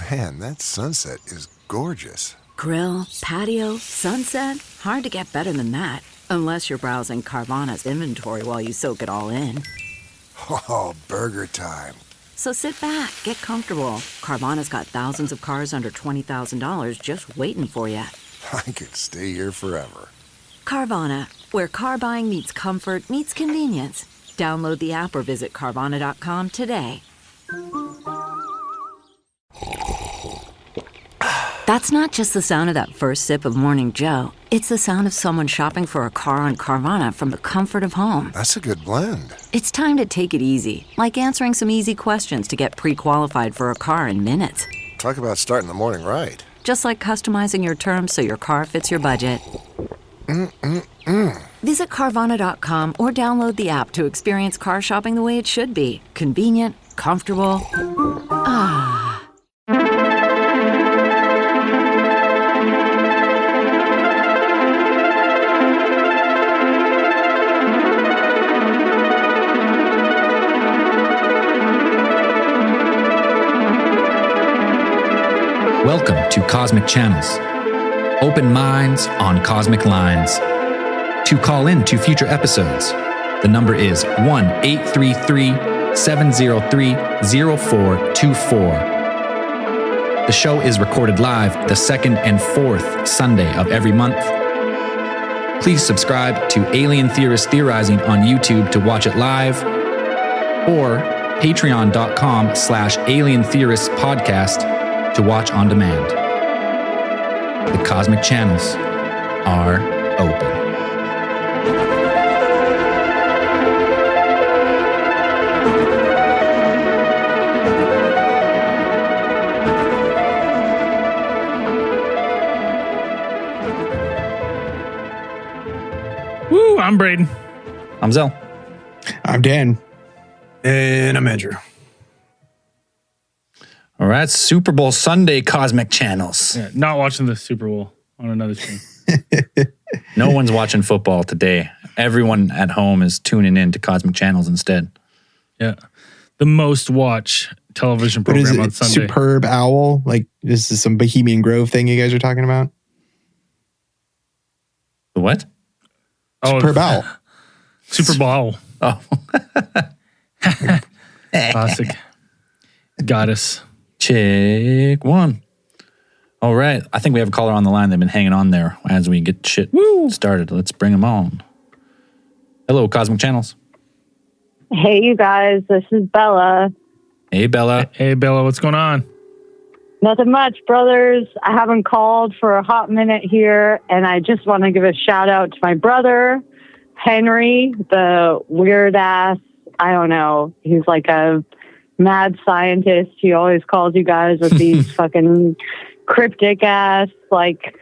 Man, that sunset is gorgeous. Grill, patio, sunset. Hard to get better than that. Unless you're browsing Carvana's inventory while you soak it all in. Oh, burger time. So sit back, get comfortable. Carvana's got thousands of cars under $20,000 just waiting for you. I could stay here forever. Carvana, where car buying meets comfort, meets convenience. Download the app or visit Carvana.com today. That's not just the sound of that first sip of Morning Joe. It's the sound of someone shopping for a car on Carvana from the comfort of home. That's a good blend. It's time to take it easy, like answering some easy questions to get pre-qualified for a car in minutes. Talk about starting the morning right. Just like customizing your terms so your car fits your budget. Visit Carvana.com or download the app to experience car shopping the way it should be. Convenient, comfortable. Ah. Welcome to Cosmic Channels. Open minds on cosmic lines. To call in to future episodes, the number is 1-833-703-0424. The show is recorded live the second and fourth Sunday of every month. Please subscribe to Alien Theorist Theorizing on YouTube to watch it live, or patreon.com/Alien Theorists Podcast to watch on demand. The cosmic channels are open. Woo, I'm Braden. I'm Zell. I'm Dan. And I'm Andrew. All right, Super Bowl Sunday Cosmic Channels. Yeah, not watching the Super Bowl on another screen. No one's watching football today. Everyone at home is tuning in to Cosmic Channels instead. Yeah. The most watched television What is program it? on Sunday. Superb Owl? Like, this is some Bohemian Grove thing you guys are talking about? The what? Superb Owl. Super Bowl. Oh. Classic. Goddess. Check one. All right. I think we have a caller on the line. They've been hanging on there as we get shit started. Let's bring them on. Hello, Cosmic Channels. Hey, you guys. This is Bella. Hey, Bella. Hey, Bella, what's going on? Nothing much, brothers. I haven't called for a hot minute here, and I just want to give a shout out to my brother, Henry, the weird ass. I don't know. He's like a mad scientist. He always calls you guys with these fucking cryptic ass, like,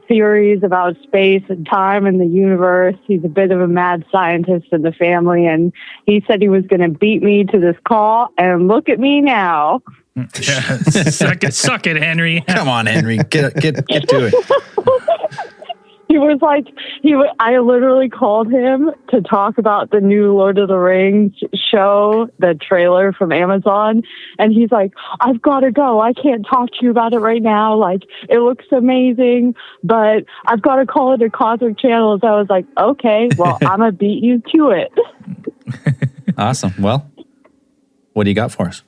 theories about space and time and the universe. He's a bit of a mad scientist in the family, and he said he was going to beat me to this call, and look at me now. Yeah, suck it, Henry. Come on, Henry. Get to it. He was like, I literally called him to talk about the new Lord of the Rings show, the trailer from Amazon. And he's like, I've got to go. I can't talk to you about it right now. Like, it looks amazing, but I've got to call it a Cosmic Channels. I was like, okay, well, I'm going to beat you to it. Awesome. Well, what do you got for us?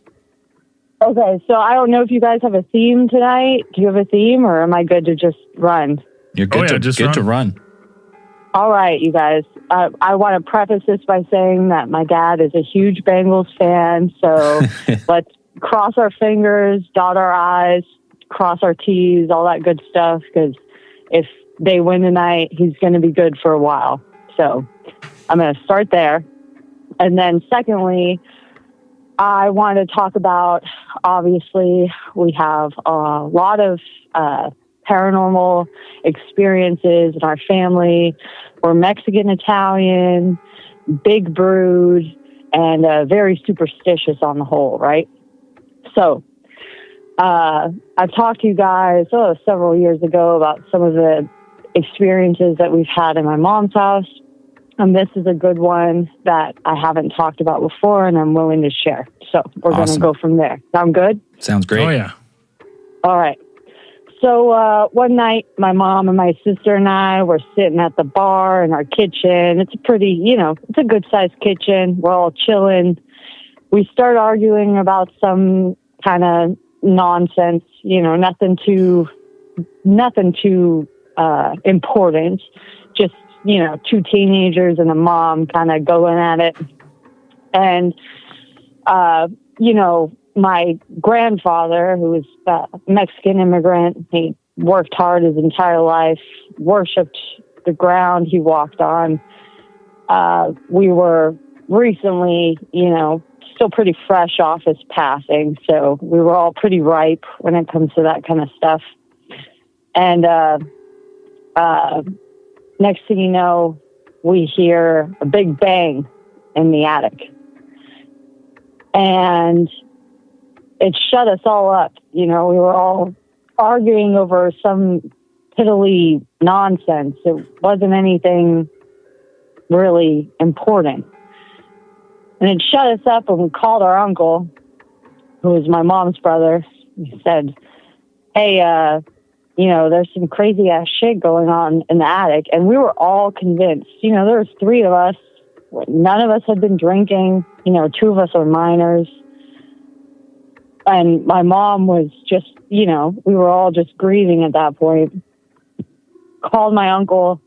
Okay, so I don't know if you guys have a theme tonight. Do you have a theme, or am I good to just run? You're good to run. All right, you guys. I want to preface this by saying that my dad is a huge Bengals fan, so let's cross our fingers, dot our I's, cross our T's, all that good stuff, because if they win tonight, he's going to be good for a while. So I'm going to start there. And then secondly, I want to talk about, obviously, we have a lot of paranormal experiences in our family. We're Mexican, Italian, big brood, and very superstitious on the whole, right? So I've talked to you guys several years ago about some of the experiences that we've had in my mom's house. And this is a good one that I haven't talked about before, and I'm willing to share. So we're going to Awesome. go from there. Sound good? Sounds great. Oh, yeah. All right. So one night, my mom and my sister and I were sitting at the bar in our kitchen. It's a pretty, it's a good-sized kitchen. We're all chilling. We start arguing about some kind of nonsense, nothing too important. Just, two teenagers and a mom kind of going at it. And, my grandfather, who was a Mexican immigrant, he worked hard his entire life, worshipped the ground he walked on. We were recently, still pretty fresh off his passing, so we were all pretty ripe when it comes to that kind of stuff. And next thing you know, we hear a big bang in the attic. And it shut us all up. We were all arguing over some piddly nonsense. It wasn't anything really important. And it shut us up, and we called our uncle, who was my mom's brother. He said, hey, there's some crazy ass shit going on in the attic. And we were all convinced, there was 3 of us. None of us had been drinking. 2 of us are minors. And my mom was just, we were all just grieving at that point. Called my uncle,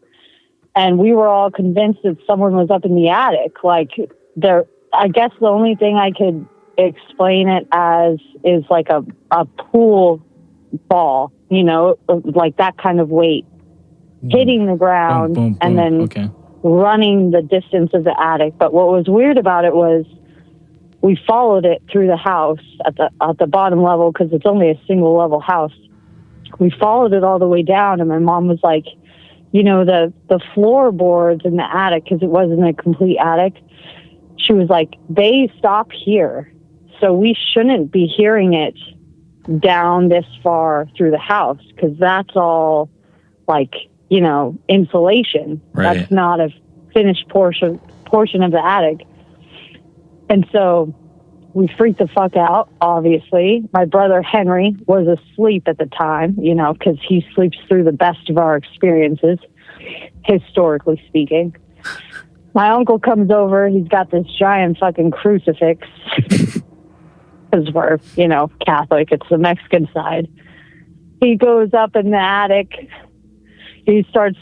and we were all convinced that someone was up in the attic. I guess the only thing I could explain it as is like a pool ball, like that kind of weight hitting the ground Boom, boom, and boom. then running the distance of the attic. But what was weird about it was we followed it through the house at the bottom level, because it's only a single level house. We followed it all the way down, and my mom was like, the floorboards in the attic, because it wasn't a complete attic, she was like, they stop here. So we shouldn't be hearing it down this far through the house, because that's all insulation. Right. That's not a finished portion of the attic. And so we freaked the fuck out, obviously. My brother Henry was asleep at the time, because he sleeps through the best of our experiences, historically speaking. My uncle comes over. He's got this giant fucking crucifix, because we're, Catholic. It's the Mexican side. He goes up in the attic. He starts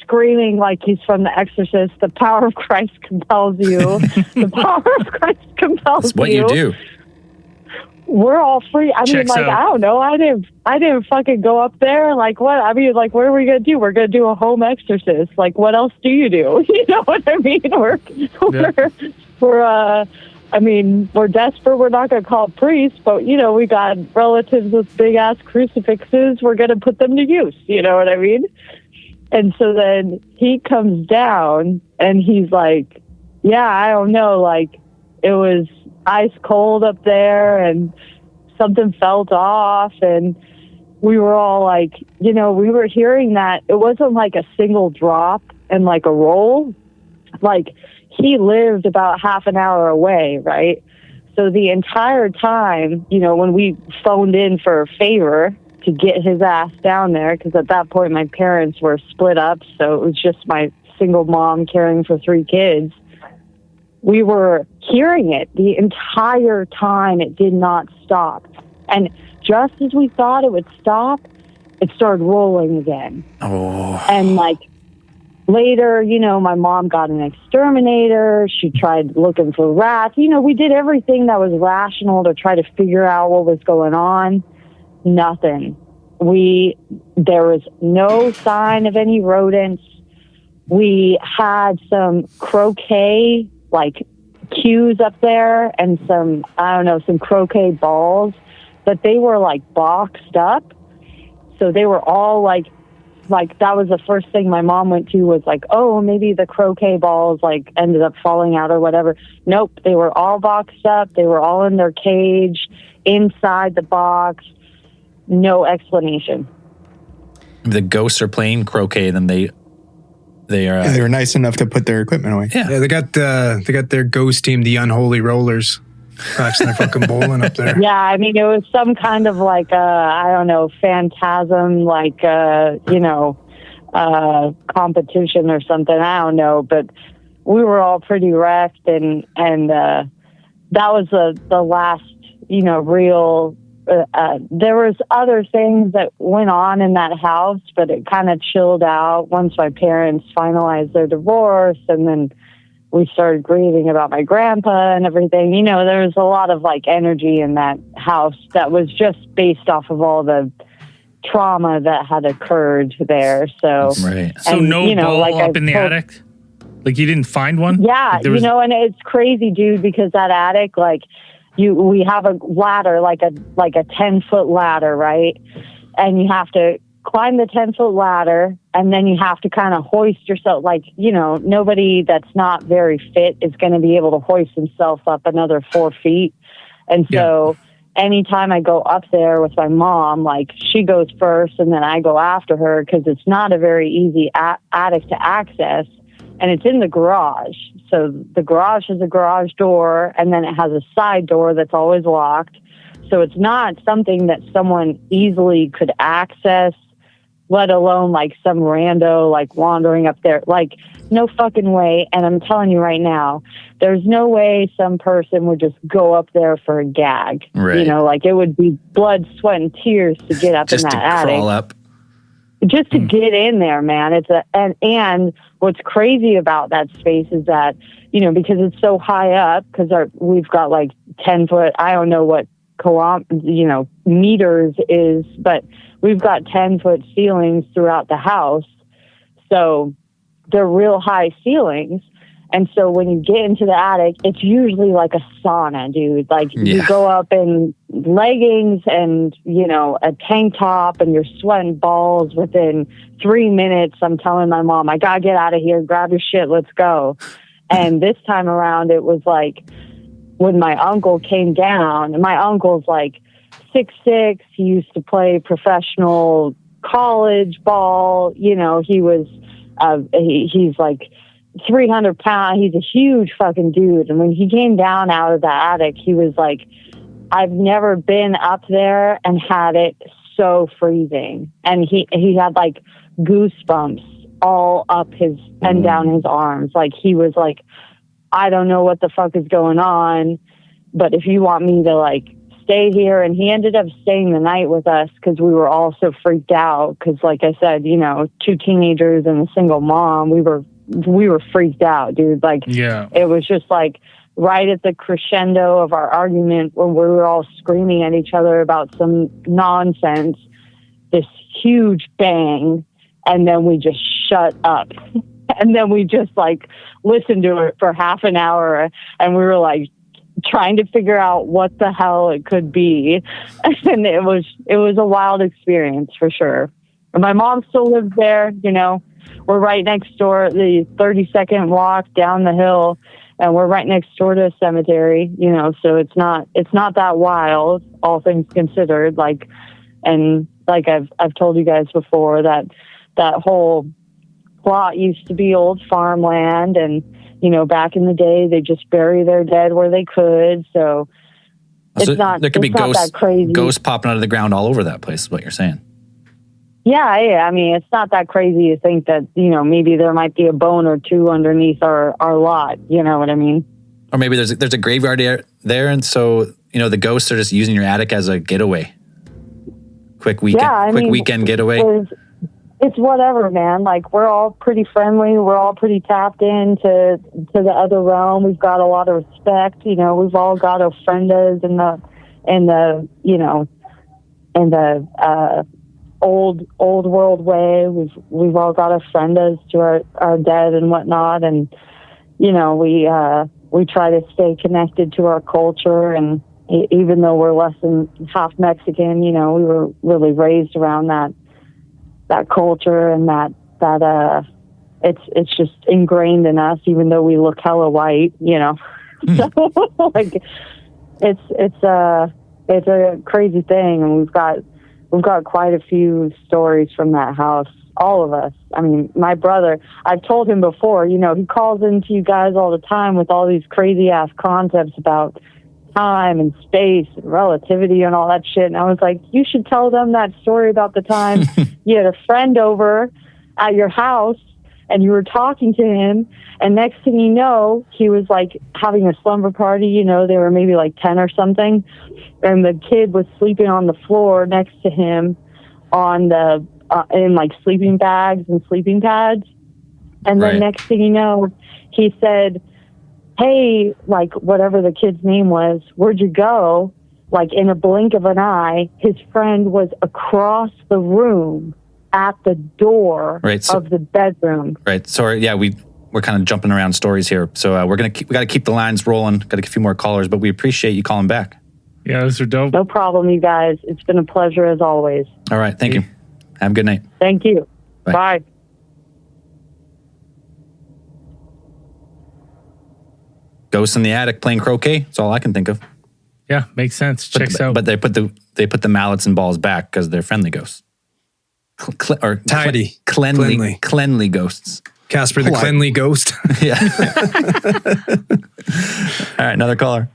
screaming like he's from The Exorcist. The power of Christ compels you. The power of Christ compels That's what you. you do. We're all free. Checks out. I don't know. I didn't fucking go up there. Like, what? What are we going to do? We're going to do a home exorcist. Like, what else do you do? You know what I mean? We're desperate. We're not going to call priests, but, we got relatives with big-ass crucifixes. We're going to put them to use. You know what I mean? And so then he comes down, and he's like, yeah, I don't know. Like, it was ice cold up there, and something felt off, and we were all like, we were hearing that it wasn't like a single drop and like a roll. Like, he lived about half an hour away, right? So the entire time, when we phoned in for a favor to get his ass down there, because at that point my parents were split up, so it was just my single mom caring for 3 kids. We were hearing it the entire time. It did not stop. And just as we thought it would stop, it started rolling again. Oh. And later, my mom got an exterminator. She tried looking for rats. We did everything that was rational to try to figure out what was going on. Nothing. There was no sign of any rodents. We had some croquet, cues up there, and some croquet balls, but they were boxed up. So they were all that was the first thing my mom went to, was oh, maybe the croquet balls ended up falling out or whatever. Nope, they were all boxed up. They were all in their cage inside the box. No explanation. If the ghosts are playing croquet, then they They are. They were nice enough to put their equipment away. Yeah. Yeah, they got their ghost team, the Unholy Rollers, practicing their fucking bowling up there. Yeah, I mean, it was some kind of like I don't know, phantasm, like competition or something. I don't know, but we were all pretty wrecked, and that was the last, real. There was other things that went on in that house, but it kind of chilled out once my parents finalized their divorce, and then we started grieving about my grandpa and everything. There was a lot of like energy in that house that was just based off of all the trauma that had occurred there. So, Right. So and, no ball like up I in the told- attic? Like you didn't find one? Yeah, Like there was- and it's crazy, dude, because that attic, like, we have a ladder, like a 10-foot ladder, right? And you have to climb the 10-foot ladder, and then you have to kind of hoist yourself. Like, nobody that's not very fit is going to be able to hoist himself up another 4 feet. And so anytime I go up there with my mom, like, she goes first and then I go after her, because it's not a very easy attic to access. And it's in the garage. So the garage has a garage door, and then it has a side door that's always locked. So it's not something that someone easily could access, let alone like some rando like wandering up there. Like, no fucking way. And I'm telling you right now, there's no way some person would just go up there for a gag. Right. Like, it would be blood, sweat, and tears to get up Just in to that attic. crawl up. Just to get in there, man. And what's crazy about that space is that, because it's so high up, because we've got like 10-foot, I don't know what meters is, but we've got 10-foot ceilings throughout the house. So they're real high ceilings. And so when you get into the attic, it's usually like a sauna, dude. Like, you go up in leggings and, a tank top, and you're sweating balls within 3 minutes. I'm telling my mom, I gotta get out of here, grab your shit, let's go. And this time around, it was like when my uncle came down, and my uncle's like 6'6". He used to play professional college ball. He was, he's like 300 pounds. He's a huge fucking dude. And when he came down out of the attic, he was like, I've never been up there and had it so freezing. And he had like goosebumps all up his and down his arms. Like, he was like, I don't know what the fuck is going on, but if you want me to like stay here. And he ended up staying the night with us because we were all so freaked out. Because like I said, 2 teenagers and a single mom, we were freaked out, dude. Like, it was just like right at the crescendo of our argument when we were all screaming at each other about some nonsense, this huge bang, and then we just shut up. And then we just like listened to it for half an hour, and we were like trying to figure out what the hell it could be. And it was a wild experience for sure. And my mom still lives there, we're right next door, the 30-second walk down the hill, and we're right next door to a cemetery, so it's not that wild, all things considered. Like, and like I've told you guys before, that whole plot used to be old farmland, and back in the day they just bury their dead where they could. So it's not, there could be not that crazy. Ghosts popping out of the ground all over that place, is what you're saying. Yeah. I mean, it's not that crazy to think that, maybe there might be a bone or two underneath our lot. You know what I mean? Or maybe there's a graveyard there, and so, the ghosts are just using your attic as a getaway. Quick weekend getaway. It's whatever, man. Like, we're all pretty friendly. We're all pretty tapped into the other realm. We've got a lot of respect. We've all got ofrendas in the old world way. We've all got ofrendas to our dead and whatnot, and we try to stay connected to our culture. And even though we're less than half Mexican, we were really raised around that culture, and that it's just ingrained in us, even though we look hella white, So like, it's a crazy thing, and we've got quite a few stories from that house, all of us. I mean, my brother, I've told him before, you know, he calls into you guys all the time with all these crazy ass concepts about time and space and relativity and all that shit. And I was like, you should tell them that story about the time you had a friend over at your house and you were talking to him, and next thing you know, he was like having a slumber party. You know, they were maybe like 10 or something, and the kid was sleeping on the floor next to him on the in like sleeping bags and sleeping pads. And then next thing you know, he said, hey, like whatever the kid's name was, where'd you go? Like in a blink of an eye, his friend was across the room at the door of the bedroom. Right. Sorry. Yeah, we're kind of jumping around stories here. So we got to keep the lines rolling. Got a few more callers, but we appreciate you calling back. Yeah, those are dope. No problem, you guys. It's been a pleasure as always. All right. Thank you. Have a good night. Thank you. Bye. Ghosts in the attic playing croquet. That's all I can think of. Yeah, makes sense. Checks out. But they put the mallets and balls back because they're friendly ghosts. Tidy. Cleanly ghosts. Casper the Cleanly Ghost. Yeah. All right, another caller.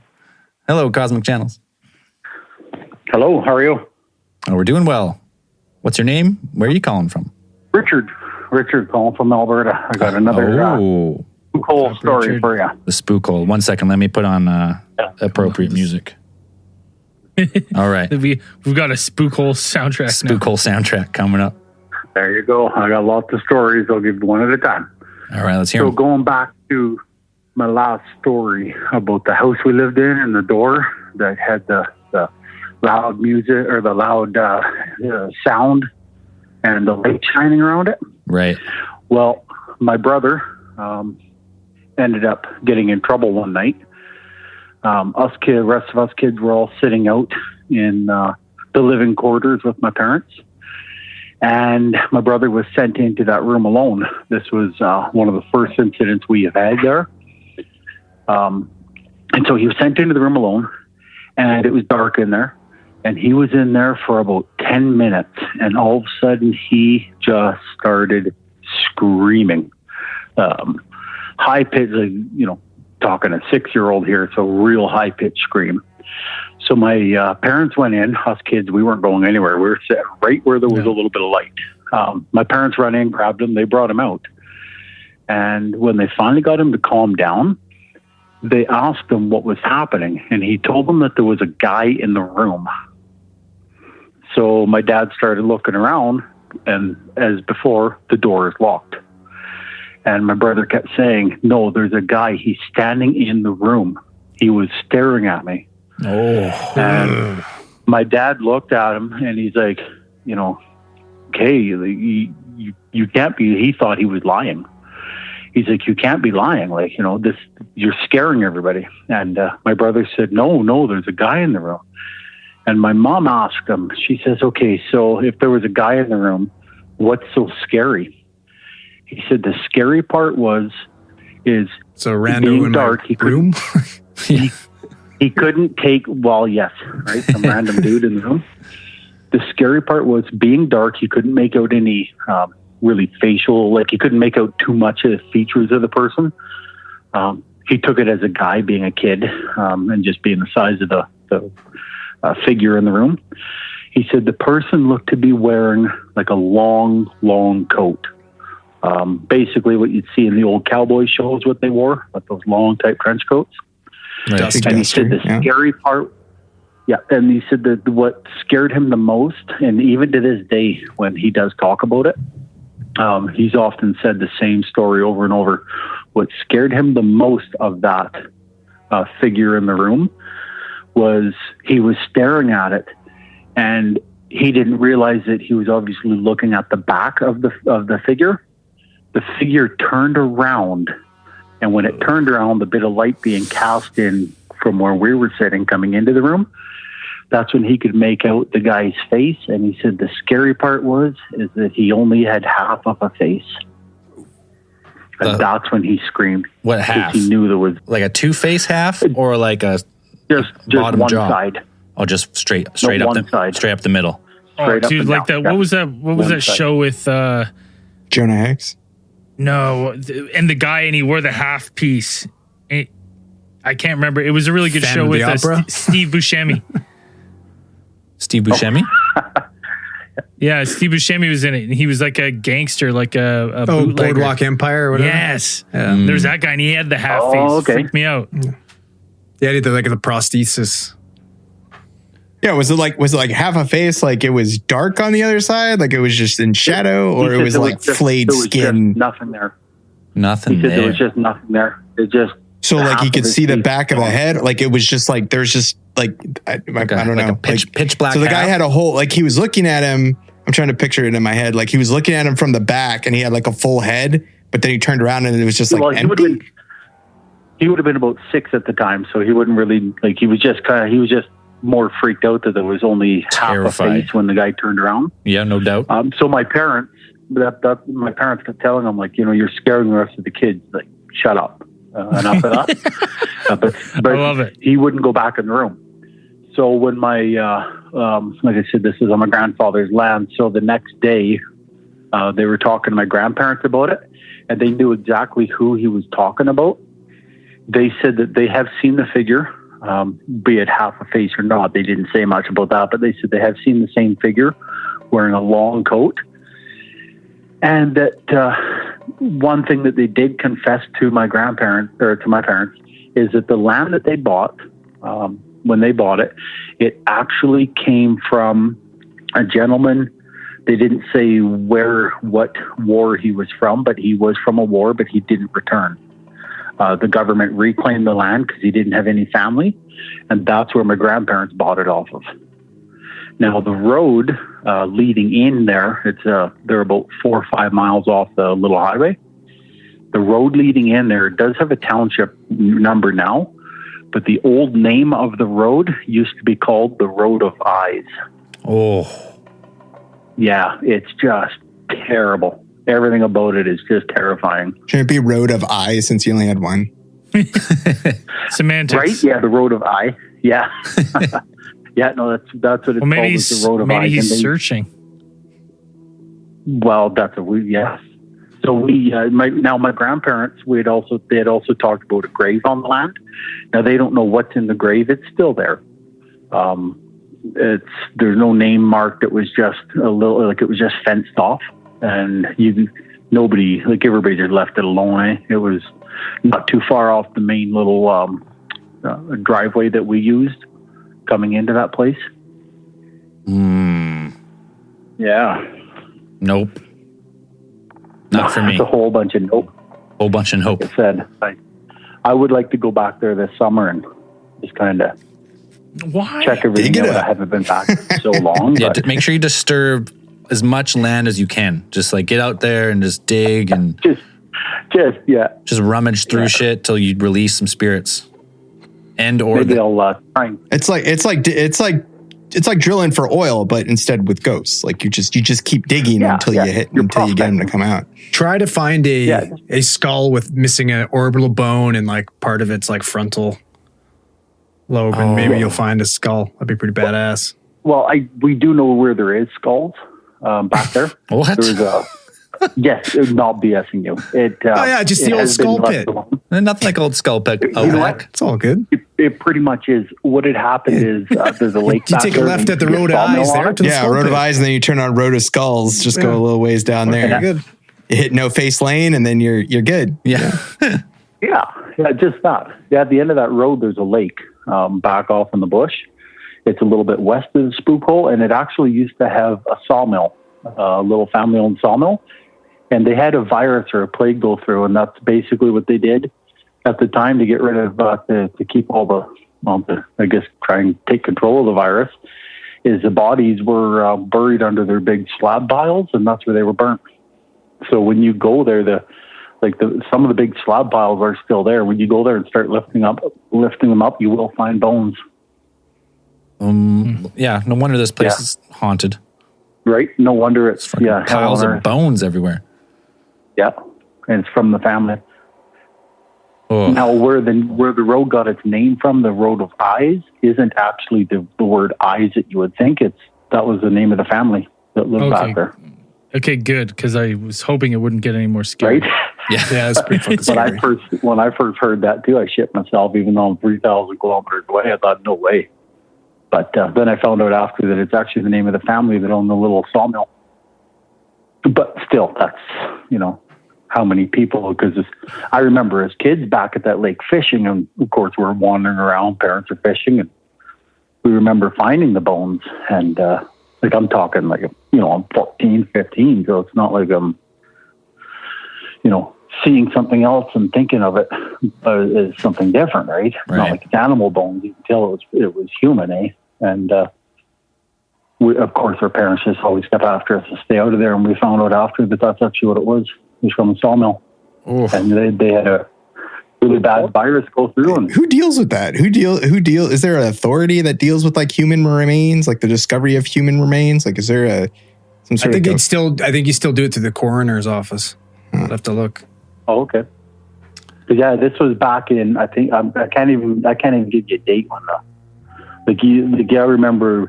Hello, Cosmic Channels. Hello, how are you? Oh, we're doing well. What's your name? Where are you calling from? Richard calling from Alberta. I got another spook hole story for you. The spook hole. 1 second, let me put on appropriate music. All right. We've got a spook hole soundtrack. Spook hole soundtrack coming up. There you go. I got lots of stories. I'll give you one at a time. All right, let's hear them. So going back to my last story about the house we lived in and the door that had the loud music or the loud sound and the light shining around it. Right. Well, my brother ended up getting in trouble one night. Rest of us kids were all sitting out in the living quarters with my parents. And my brother was sent into that room alone. This was one of the first incidents we have had there. And so he was sent into the room alone, and it was dark in there. And he was in there for about 10 minutes, and all of a sudden he just started screaming. High pitched, talking a 6-year-old here, so real high pitched scream. So my parents went in. Us kids, we weren't going anywhere. We were sitting right where there was a little bit of light. My parents ran in, grabbed him. They brought him out. And when they finally got him to calm down, they asked him what was happening. And he told them that there was a guy in the room. So my dad started looking around, and as before, the door is locked. And my brother kept saying, no, there's a guy. He's standing in the room. He was staring at me. And my dad looked at him and he's like, okay, you can't be, he thought he was lying. He's like, you can't be lying. Like, you're scaring everybody. And my brother said, no, there's a guy in the room. And my mom asked him, she says, okay, so if there was a guy in the room, what's so scary? He said, the scary part is so random in dark. He room. He couldn't take, right? Some random dude in the room. The scary part was being dark. He couldn't make out any really facial, like he couldn't make out too much of the features of the person. He took it as a guy being a kid and just being the size of the figure in the room. He said the person looked to be wearing like a long, long coat. Basically what you'd see in the old cowboy shows, what they wore, like those long type trench coats. Right. And he said the scary part, and he said that what scared him the most, and even to this day when he does talk about it, he's often said the same story over and over. What scared him the most of that figure in the room was he was staring at it, and he didn't realize that he was obviously looking at the back of the figure. The figure turned around, and when it turned around, the bit of light being cast in from where we were sitting coming into the room, that's when he could make out the guy's face. And he said the scary part is that he only had half of a face. And that's when he screamed. What half? He knew there was like a two-face half, or like a just bottom one jaw? Side. Oh, just straight No, up one side. Straight up the middle. Oh, dude, like that. What was that? What was that show with Jonah Hex. No, and the guy, and he wore the half piece. I can't remember. It was a really good Phantom show of the with Opera? Steve Buscemi. Steve Buscemi? Yeah, Steve Buscemi was in it, and he was like a gangster, like a bootlegger. Boardwalk Empire or whatever. Yes. Yeah. There's that guy, and he had the half face. Okay. Freaked me out. Yeah, he did like the prosthesis. Yeah, was it like half a face? Like it was dark on the other side? Like it was just in shadow, or it was like flayed skin? Just nothing there. Nothing He said there. there was just nothing there. It just So like half he of could his see the face back of the gone. head. Like it was just like there's just like I don't like know, a pitch black. So the guy half? had a whole, like he was looking at him. I'm trying to picture it in my head. Like he was looking at him from the back, and he had like a full head, but then he turned around and it was just like Well, he would empty. have been about 6 at the time, so he wouldn't really like. He was just more freaked out that there was only half a Terrified. face when the guy turned around. Yeah, no doubt. So my parents, my parents kept telling him, like, you're scaring the rest of the kids. Like, shut up. Enough of that. But I love it. He wouldn't go back in the room. So when my, like I said, this is on my grandfather's land. So the next day, they were talking to my grandparents about it, and they knew exactly who he was talking about. They said that they have seen the figure, be it half a face or not. They didn't say much about that, but they said they have seen the same figure wearing a long coat. And that one thing that they did confess to my grandparents, or to my parents, is that the land that they bought, when they bought it, it actually came from a gentleman. They didn't say what war he was from, but he was from a war, but he didn't return. The government reclaimed the land because he didn't have any family, and that's where my grandparents bought it off of. Now, the road leading in there, they're about 4 or 5 miles off the little highway. The road leading in there does have a township number now, but the old name of the road used to be called the Road of Eyes. Oh, Yeah, it's just terrible. Everything about it is just terrifying. Shouldn't it be Road of Eye since you only had one? Semantics. Right? Yeah, the Road of Eye. Yeah. Yeah, no, that's what it's Well, maybe called. It's the Road of Eye. he's And they- searching. Well, yes. So my grandparents, they had also talked about a grave on the land. Now they don't know what's in the grave. It's still there. There's no name marked. It was just a little, like it was just fenced off, and everybody just left it alone. Eh? It was not too far off the main little driveway that we used coming into that place. Yeah. nope. Not for me. It's a whole bunch of nope. Whole bunch of hope. Like I said, I would like to go back there this summer and just kind of Why? check everything Dig it out. up. I haven't been back in so long. Yeah, but make sure you disturb as much land as you can. Just like get out there and just dig and just rummage through shit till you release some spirits. maybe I'll try and It's like drilling for oil, but instead with ghosts. Like you just keep digging until you get them to come out. Try to find a skull with missing an orbital bone and like part of its like frontal lobe, and maybe you'll find a skull. That'd be pretty badass. Well, we do know where there is skulls back there. What? There's yes, it would not BSing you. Just the old skull pit. Nothing like old skull pit. You know what? It's all good. It pretty much is. What had happened is there's a lake. You back take a there, left and at the you Road of get Eyes sawmill on there it. to the Yeah, skull Road of pit. Eyes, and then you turn on Road of Skulls. Just go a little ways down there. Very good. You hit No Face Lane, and then you're good. Yeah. Yeah, just that. Yeah, at the end of that road, there's a lake back off in the bush. It's a little bit west of the Spook Hole, and it actually used to have a sawmill, a little family-owned sawmill. And they had a virus or a plague go through, and that's basically what they did at the time to get rid of, to keep all try and take control of the virus, is the bodies were buried under their big slab piles, and that's where they were burnt. So when you go there, some of the big slab piles are still there. When you go there and start lifting them up, you will find bones. Yeah, no wonder this place is haunted. Right? No wonder it's Fucking piles of bones everywhere. Yeah, and it's from the family. Oh. Now, where the road got its name from, the Road of Eyes, isn't actually the word eyes that you would think. That was the name of the family that lived back there. Okay, good, because I was hoping it wouldn't get any more scary. Right? Yeah. Yeah, it's pretty fucking scary. When I first heard that too, I shit myself. Even though I'm 3,000 kilometers away, I thought, no way. But then I found out after that it's actually the name of the family that owned the little sawmill. But still, that's, how many people, because I remember as kids back at that lake fishing, and of course we're wandering around, parents are fishing, and we remember finding the bones. And I'm talking I'm 14, 15, so it's not like I'm, seeing something else and thinking of it as something different, right? It's not like it's animal bones. You can tell it was human, eh? And of course, our parents just always kept after us to stay out of there, and we found out after that that's actually what it was. It was from a sawmill. Oof. And they had a really bad virus go through. And who deals with that? Who deal? Is there an authority that deals with like human remains, like the discovery of human remains? Like, is there some sort I think you still do it through the coroner's office. I'd have to look. Oh, okay. But yeah, this was back in, I think, I can't even give you a date on that. I remember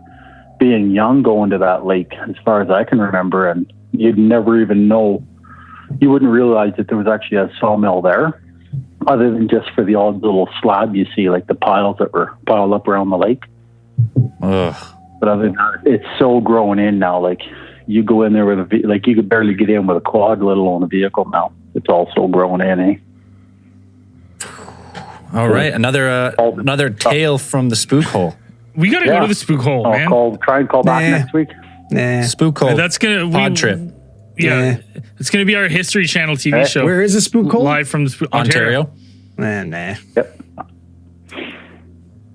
being young going to that lake, as far as I can remember, and you'd never even know, you wouldn't realize that there was actually a sawmill there, other than just for the odd little slab you see, like the piles that were piled up around the lake. Ugh. But other than that, it's so grown in now. Like, you go in there with you could barely get in with a quad, let alone a vehicle now. It's all so grown in, eh? All right, another tale from the spook hole. We got to go to the spook hole, man. Try and call back next week. Nah. Spook hole. That's pod trip. Yeah, it's gonna be our History Channel TV show. Where is the spook hole? Live from the Ontario. Nah. Yep.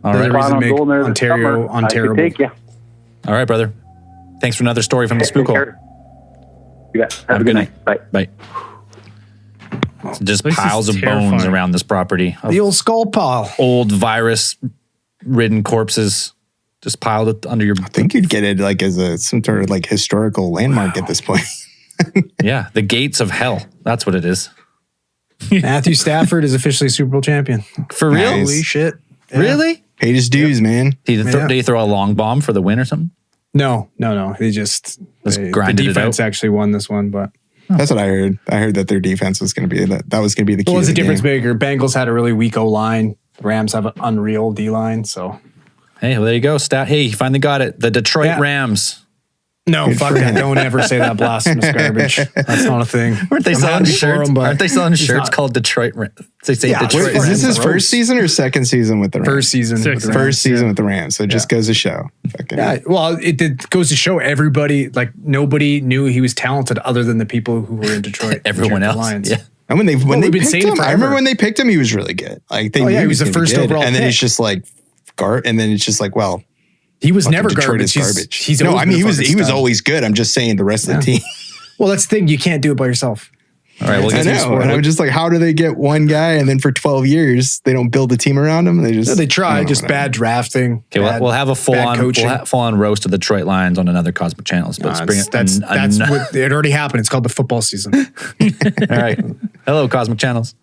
All right. Ontario. All right, brother. Thanks for another story from the spook hole. You got. Have a good night. Bye. So just piles of bones around this property. The old skull pile. Old virus-ridden corpses just piled under your... I think you'd get it like as some sort of like historical landmark at this point. Yeah, the gates of hell. That's what it is. Matthew Stafford is officially Super Bowl champion. For real? Nice. Holy shit. Yeah. Really? Paid his dues, man. Did he throw a long bomb for the win or something? No. They grinded the defense it out. actually won this one, but... That's what I heard. I heard that their defense was going to be that was going to be the key. What was to the difference game. maker? Bengals had a really weak O-line. The Rams have an unreal D-line, so... Hey, well, there you go. Hey, you finally got it. The Detroit Rams. No, fuck that. Don't ever say that blasphemous garbage. That's not a thing. Aren't they selling shirts? Aren't they selling shirts called Detroit Rams? They say Detroit Wait, is Rams. this his first season or second season with the Rams? First season. First season with the Rams. So it just goes to show. Yeah, well, it goes to show everybody, like, nobody knew he was talented other than the people who were in Detroit. Everyone else. Lions. Yeah. And when they picked saying him, I remember when they picked him, he was really good. Like they knew he was the first overall and then pick. it's just like and then it's just like, well, he was never Detroit garbage. is garbage. He's no, always I mean been he was stud. always good. I'm just saying the rest of the team. Well, that's the thing. You can't do it by yourself. All right, I know. And I'm just like, how do they get one guy and then for 12 years they don't build a team around him? They try, just bad drafting. Okay, we'll have a full-on roast of the Detroit Lions on another Cosmic Channels. But that's what it already happened. It's called the football season. All right. Hello, Cosmic Channels.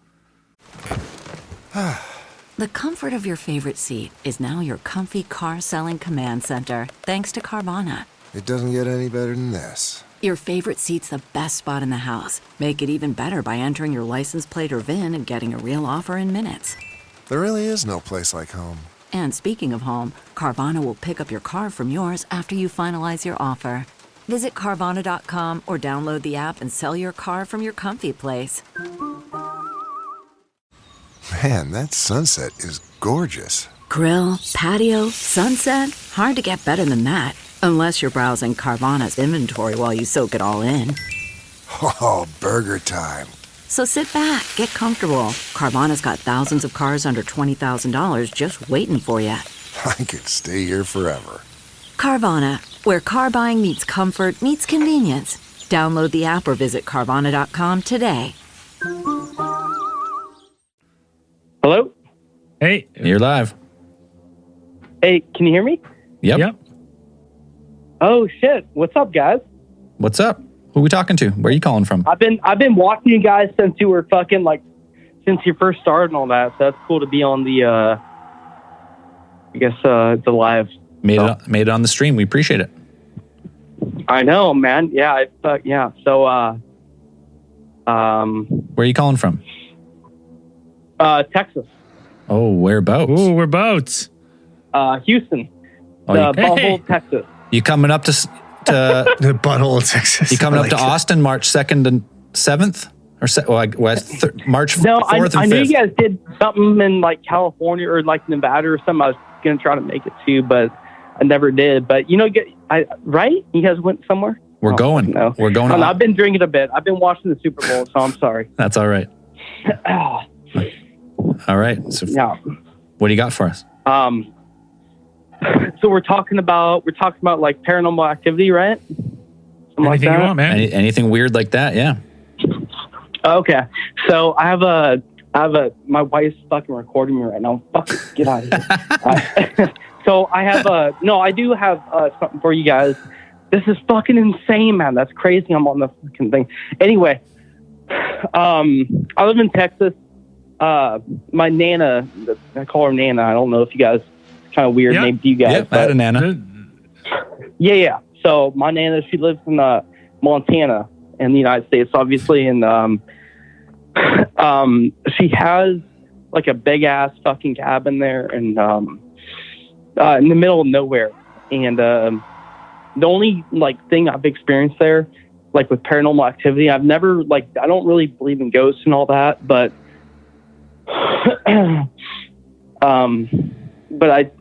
The comfort of your favorite seat is now your comfy car selling command center, thanks to Carvana. It doesn't get any better than this. Your favorite seat's the best spot in the house. Make it even better by entering your license plate or VIN and getting a real offer in minutes. There really is no place like home. And speaking of home, Carvana will pick up your car from yours after you finalize your offer. Visit Carvana.com or download the app and sell your car from your comfy place. Man, that sunset is gorgeous. Grill, patio, sunset. Hard to get better than that. Unless you're browsing Carvana's inventory while you soak it all in. Oh, burger time. So sit back, get comfortable. Carvana's got thousands of cars under $20,000 just waiting for you. I could stay here forever. Carvana, where car buying meets comfort meets convenience. Download the app or visit Carvana.com today. Hello? Hey. You're live. Hey, can you hear me? Yep. Oh shit! What's up, guys? What's up? Who are we talking to? Where are you calling from? I've been watching you guys since you were fucking since you first started and all that. So that's cool to be on the the live. Made it on the stream. We appreciate it. I know, man. Yeah, yeah. So, Where are you calling from? Texas, Oh, whereabouts? Ooh, we're boats. Houston, Oh, you, Butthole, Texas. you coming up to The butthole of Texas. you coming I up to like it. Austin March 2nd and 7th? Or March 4th No, and 5th? I knew you guys did something in like California or like Nevada or something. I was gonna try to make it too, but I never did. But right? You guys went somewhere? We're going. No. We're going. I've been drinking a bit. I've been watching the Super Bowl, so I'm sorry. That's all right. All right. So Yeah. what do you got for us? So we're talking about like paranormal activity, right? Something like Anything that. you want, man. Anything weird like that? Yeah. Okay. So I have my wife's fucking recording me right now. Fucking get out of here. So I do have something for you guys. This is fucking insane, man. That's crazy. I'm on the fucking thing. Anyway, I live in Texas. My Nana, I call her Nana. I don't know if you guys, kind of weird Yep. name to you guys. Yep, I had a Nana. Yeah. So my Nana, she lives in Montana in the United States, obviously, and she has like a big ass fucking cabin there, and in the middle of nowhere. And the only like thing I've experienced there, like with paranormal activity, I don't really believe in ghosts and all that, but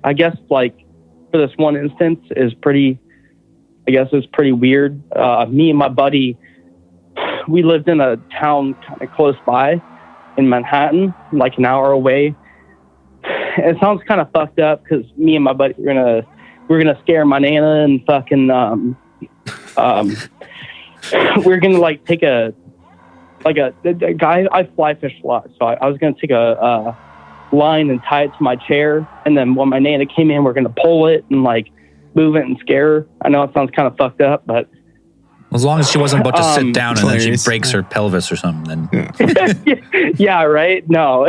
I guess like for this one instance is pretty weird. Me and my buddy, we lived in a town kind of close by in Manhattan, like an hour away. It sounds kind of fucked up because me and my buddy we're gonna scare my Nana and fucking we're gonna like take a guy. I fly fish a lot, so I was gonna take a line and tie it to my chair, and then when my Nana came in, we're gonna pull it and like move it and scare her. I know it sounds kind of fucked up, but As long as she wasn't about to sit down and then she hilarious. breaks her pelvis or something, then yeah, right. No,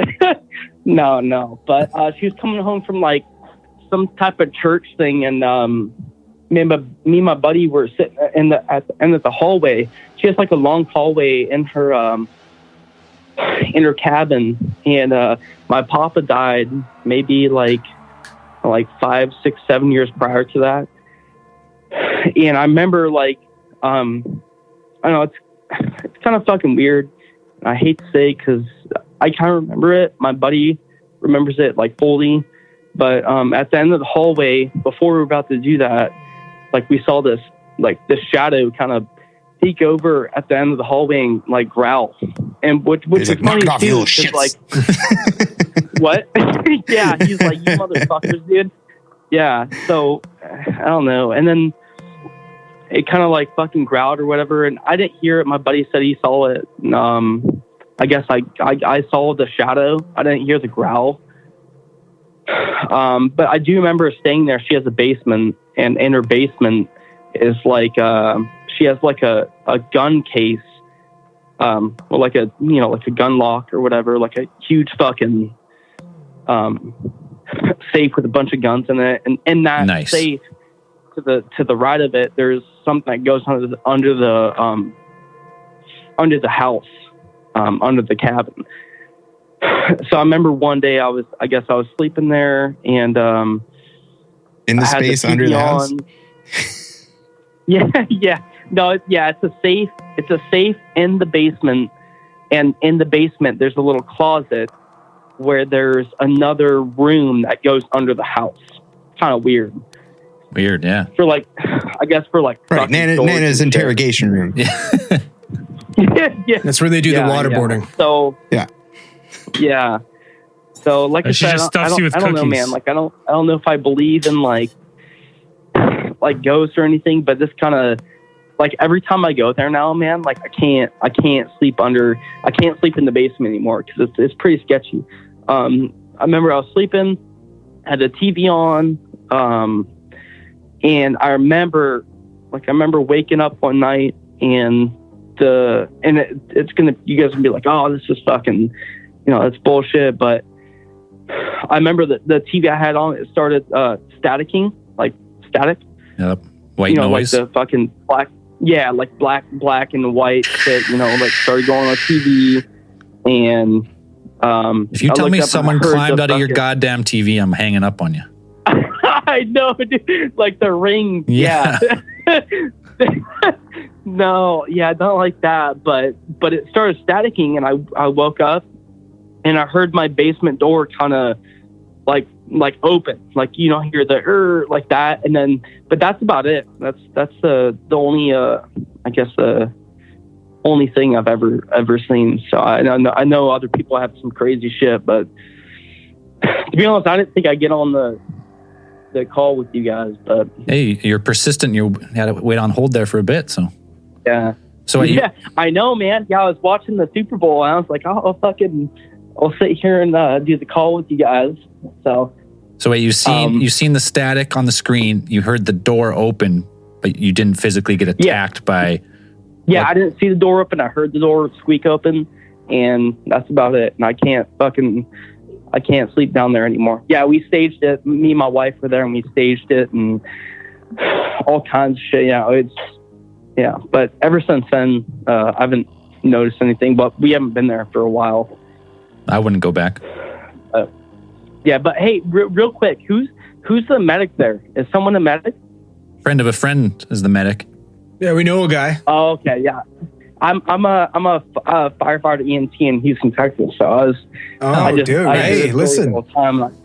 no. But she was coming home from like some type of church thing, and me and my buddy were sitting at the end of the hallway. She has like a long hallway in her cabin, and my papa died maybe like 5, 6, 7 years prior to that. And I remember like I don't know, it's kind of fucking weird. I hate to say because I kind of remember it. My buddy remembers it like fully, but at the end of the hallway, before we were about to do that, like we saw this shadow kind of peek over at the end of the hallway and like growl, and which was like, funny "Knock it off, you too, little 'cause, shits." like what? Yeah, he's like, you motherfuckers, dude. Yeah, so I don't know, and then it kind of like fucking growled or whatever, and I didn't hear it. My buddy said he saw it. I guess I saw the shadow. I didn't hear the growl. But I do remember staying there. She has a basement, and in her basement is like she has like a gun case, or like a like a gun lock or whatever, like a huge fucking safe with a bunch of guns in it, and in that Nice. safe to the right of it, there's something that goes under the house, under the cabin. So I remember one day I was sleeping there, and In the I had space under TV the house. on. Yeah. No, it's a safe. It's a safe in the basement, and in the basement there's a little closet where there's another room that goes under the house. Kind of weird. weird, yeah. For like, I guess for like Right, fucking storage Nana's and shit. interrogation room. Yeah. Yeah. That's where they do the waterboarding. Yeah. So Yeah. yeah. So like I She said, just stuffs you with I don't know, cookies. man. Like I don't know if I believe in like ghosts or anything, but this kind of like every time I go there now, man, like I can't sleep in the basement anymore because it's pretty sketchy. I remember I was sleeping, had the TV on, and I remember waking up one night and it's gonna, you guys gonna be like, oh, this is fucking, it's bullshit. But I remember that the TV I had on, it started static. Yep. White noise? like the fucking black, like black and white shit, like started going on TV. And if you tell me someone climbed out of your goddamn TV, I'm hanging up on you. I know, dude. Like the Ring. Yeah. No, not like that. But it started staticking, and I woke up, and I heard my basement door kind of like open, like hear the like that, and then but that's about it. That's the only I guess the only thing I've ever seen. So I know other people have some crazy shit, but to be honest, I didn't think I'd get on the call with you guys. But hey, you're persistent. You had to wait on hold there for a bit, so yeah. So I know, man. Yeah, I was watching the Super Bowl, and I was like, I'll sit here and do the call with you guys. So wait, you've seen the static on the screen. You heard the door open, but you didn't physically get attacked by. Yeah, I didn't see the door open. I heard the door squeak open, and that's about it. And I can't sleep down there anymore. Yeah, we staged it. Me and my wife were there, and we staged it, and all kinds of shit. But ever since then, I haven't noticed anything. But we haven't been there for a while. I wouldn't go back. But hey, real quick, who's the medic there? Is someone a medic? Friend of a friend is the medic. Yeah, we know a guy. Oh, okay, yeah. I'm a firefighter EMT in Houston, Texas. So I was. Hey, listen. All the time.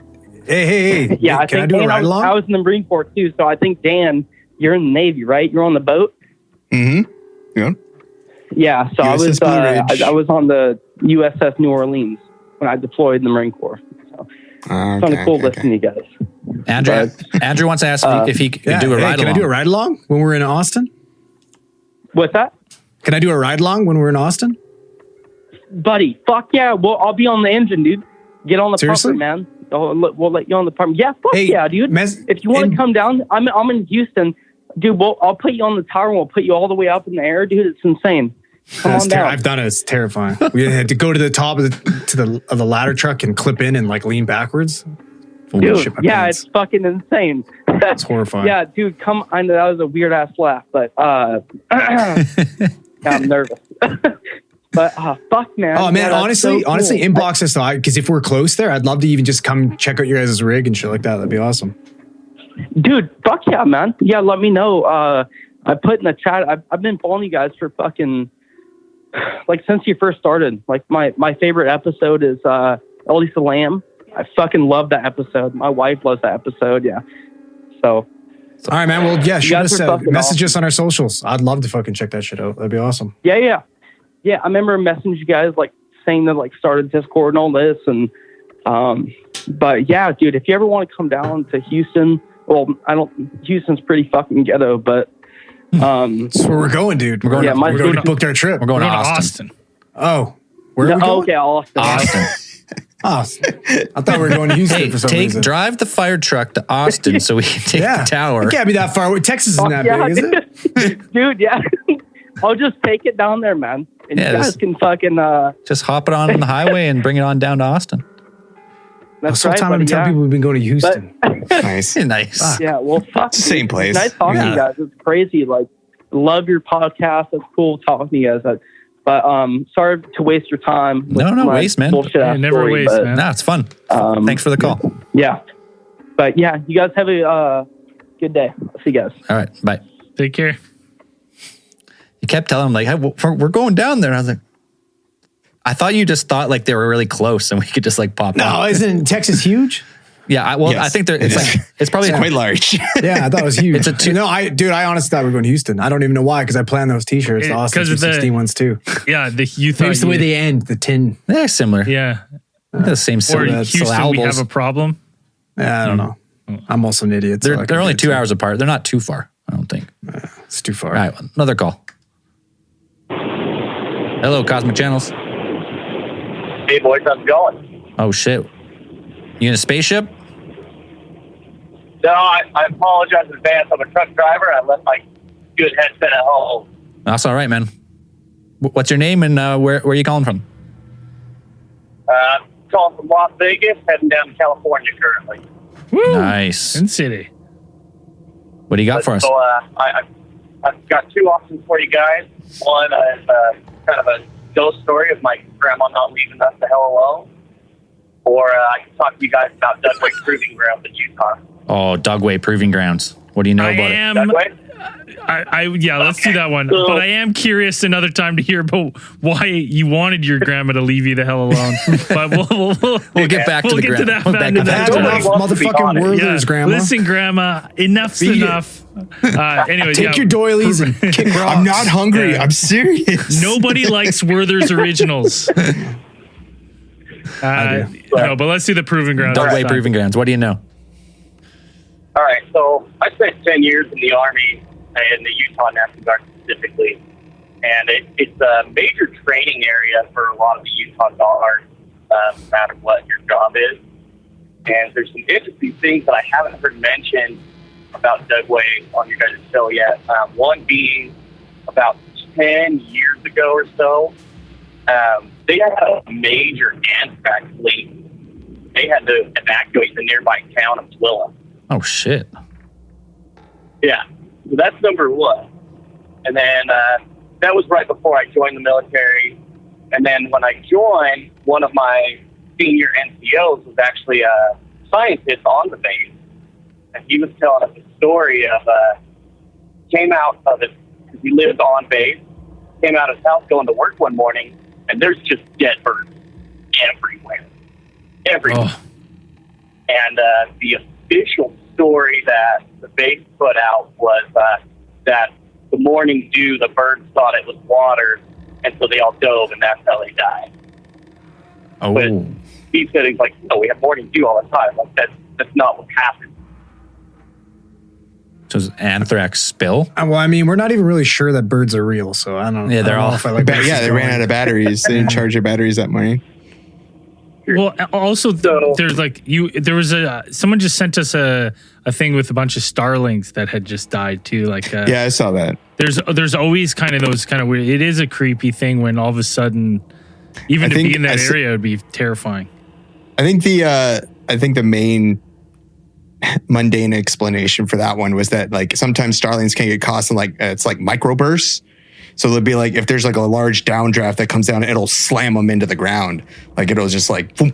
Hey. Yeah, can I do a ride along? I was in the Marine Corps too, so I think Dan, you're in the Navy, right? You're on the boat. Mm-hmm. Yeah. Yeah. So USS Blue Ridge. I was on the USS New Orleans when I deployed in the Marine Corps. So it's kind of cool listening to you guys. Andrew wants to ask if he could do a ride along. Can I do a ride along when we're in Austin? What's that? Can I do a ride along when we're in Austin? Buddy, fuck yeah. Well, I'll be on the engine, dude. Get on the Seriously? pumper, man. We'll let you on the pumper. Yeah, fuck yeah, dude. If you want to come down, I'm in Houston. Dude, I'll put you on the tower and we'll put you all the way up in the air. Dude, it's insane. Come on down. I've done it. It's terrifying. We had to go to the top of the ladder truck and clip in and like lean backwarps. Dude, it's fucking insane. That's horrifying. Yeah, dude, I know that was a weird ass laugh, but I'm nervous. But fuck, man. Oh man, yeah, honestly, so cool. inbox us though, because if we're close there, I'd love to even just come check out your guys' rig and shit like that. That'd be awesome. Dude, fuck yeah, man. Yeah, let me know. I put in the chat. I've been following you guys for fucking like since you first started. Like my favorite episode is Elisa Lamb. I fucking love that episode. My wife loves that episode. Yeah. So. All right, man. Well, yeah, shoot us message awesome. us on our socials. I'd love to fucking check that shit out. That'd be awesome. Yeah. I remember messaging you guys like saying that like started Discord and all this, and but yeah, dude, if you ever want to come down to Houston, Houston's pretty fucking ghetto, but that's where we're going, dude. We're going to book our trip. We're going to Austin. Oh, where are we going? Okay, Austin. Austin. I thought we were going to Houston for some reason. Drive the fire truck to Austin so we can take the tower. It can't be that far away. Texas isn't that big, is it? Dude, yeah. I'll just take it down there, man. And you guys can fucking just hop it on the highway and bring it on down to Austin. That's right, buddy. Tell people we've been going to Houston. Nice. Yeah, well, fuck. Same place. Nice talking to you guys. It's crazy. Like, love your podcast. It's cool talking to you guys. But sorry to waste your time. No waste, man. Never waste, man. No, it's fun. Thanks for the call. Yeah. But yeah, you guys have a good day. I'll see you guys. All right. Bye. Take care. You kept telling him like, hey, we're going down there. And I was like, I thought you just thought like they were really close and we could just like pop No, out. isn't Texas huge? Yeah, I think it's probably quite large. Yeah, I thought it was huge. I honestly thought we were going to Houston. I don't even know why, because I planned those t-shirts, the Austin 216 ones too. Yeah, you thought maybe it's the way they end, the tin. They're similar. Yeah. The same Or Houston, we have a problem. Yeah, I don't know. I'm also an idiot. They're only 2 hours apart. They're not too far, I don't think. It's too far. All right, another call. Hello, Cosmic Channels. Hey, boys, how's it going? Oh, shit. You in a spaceship? No, I apologize in advance. I'm a truck driver. I left my good headset at home. That's all right, man. What's your name and where are you calling from? I'm calling from Las Vegas, heading down to California currently. Woo! Nice. Sin City. What do you got for us? So I've got two options for you guys. One is kind of a ghost story of my grandma not leaving us the hell alone. Or I can talk to you guys about Dugway Proving Grounds in Utah. Oh, Dugway Proving Grounds. What do you know about it? Dugway? Yeah, let's do that one. But I am curious another time to hear about why you wanted your grandma to leave you the hell alone. But we'll get back to the grandma. We'll get to that. Enough motherfucking Werther's, Grandma. Listen, Grandma, enough's enough. Anyway, take your doilies and kick rocks. I'm not hungry. I'm serious. Nobody likes Werther's originals. No, but let's do the Proving Grounds. Dugway Proving Grounds. What do you know? All right, so I spent 10 years in the Army, in the Utah National Guard specifically, and it's a major training area for a lot of the Utah Guards, no matter what your job is. And there's some interesting things that I haven't heard mentioned about Dugway on your guys' show yet. One being about 10 years ago or so, they had a major anthrax leak. They had to evacuate the nearby town of Twilla. Oh, shit. Yeah, so that's number one. And then that was right before I joined the military. And then when I joined, one of my senior NCOs was actually a scientist on the base. And he was telling us a story of, came out of it, because he lived on base, came out of his house going to work one morning, and there's just dead birds everywhere. Everywhere. Oh. And the official story that the base put out was that the morning dew, the birds thought it was water, and so they all dove, and that's how they died. Oh. But he said, he's like, no, we have morning dew all the time. Like, that's not what happened. So is anthrax spill? Well, I mean, we're not even really sure that birds are real, so I don't. Yeah, they're I don't all. know if I like They ran out of batteries. They didn't charge their batteries that morning. Well, also there's like there was someone just sent us a thing with a bunch of starlings that had just died too. Like Yeah, I saw that. There's always kind of those kind of weird. It is a creepy thing when all of a sudden, even to be in that area would be terrifying. I think the main mundane explanation for that one was that like sometimes starlings can get caught in like it's like microbursts. So it'll be like if there's like a large downdraft that comes down, it'll slam them into the ground. Like it'll just like boom,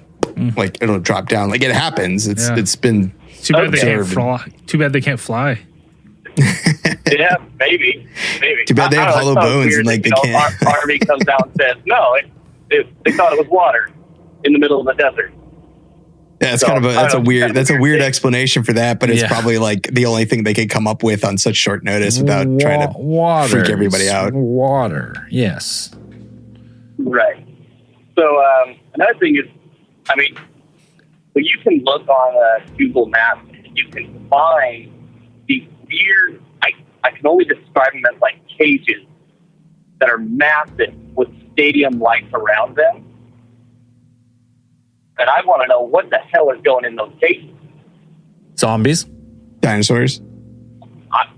like it'll drop down. Like it happens. It's been too bad they can't fly. Too bad they can't fly. Yeah, maybe. Too bad they have hollow bones and like they can't. Army comes out and says, no, they thought it was water in the middle of the desert. Yeah, it's kind of a weird explanation for that, but it's probably like the only thing they could come up with on such short notice without trying to freak everybody out. Water, yes. Right. So another thing is, I mean, so you can look on Google Maps and you can find these weird, I can only describe them as like cages that are massive with stadium lights around them. And I want to know what the hell is going in those cages. Zombies? Dinosaurs?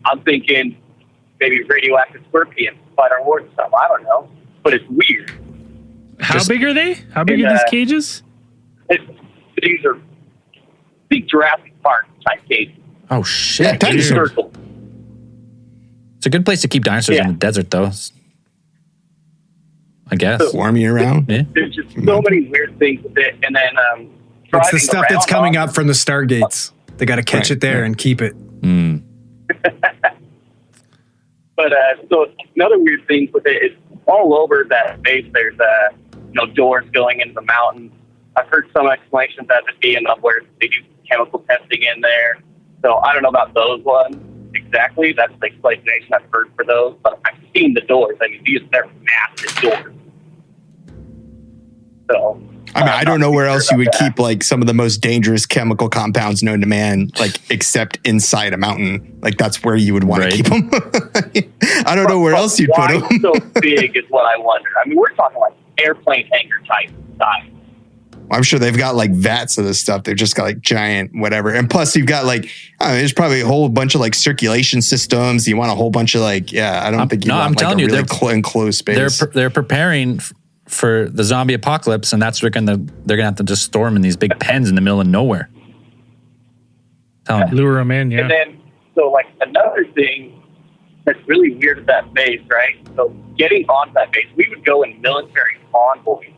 I'm thinking maybe radioactive scorpions, spider wart stuff. I don't know. But it's weird. How big are they? How big are these cages? These are big Jurassic Park type cages. Oh, shit. Yeah, dinosaurs. It's a good place to keep dinosaurs in the desert, though. I guess. Warm year round. Yeah. There's just so many weird things with it. And then it's the stuff that's coming up from the Stargates. They got to catch it there and keep it. Mm. But so another weird thing with it is all over that base there's doors going into the mountains. I've heard some explanations that it being up where they do chemical testing in there. So I don't know about those ones exactly. That's the explanation I've heard for those. But I've seen the doors. I mean, they're massive doors. So I mean, I don't know where else you would keep like some of the most dangerous chemical compounds known to man, like except inside a mountain. Like that's where you would want to keep them. I don't know where else you'd put them. Why so big is what I wonder. I mean, we're talking like airplane hangar type size. I'm sure they've got like vats of this stuff. They've just got like giant whatever. And plus you've got like, there's probably a whole bunch of like circulation systems. You want a whole bunch of like, I don't think you want like a really enclosed space. They're preparing for the zombie apocalypse, and that's they're gonna have to just store them in these big pens in the middle of nowhere. Lure them in, yeah. And then so like another thing that's really weird at that base, right? So getting onto that base, we would go in military convoys.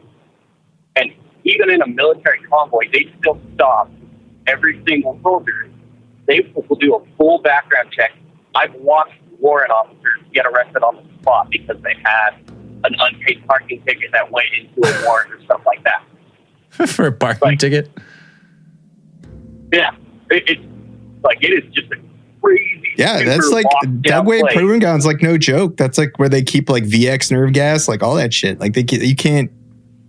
And even in a military convoy, they still stop every single soldier. They will do a full background check. I've watched warrant officers get arrested on the spot because they had an unpaid parking ticket that went into a warrant or stuff like that. For a parking ticket? Yeah. It's like, it is just a crazy. Yeah, that's like Dugway Proving Ground's like no joke. That's like where they keep like VX nerve gas, like all that shit. Like you can't,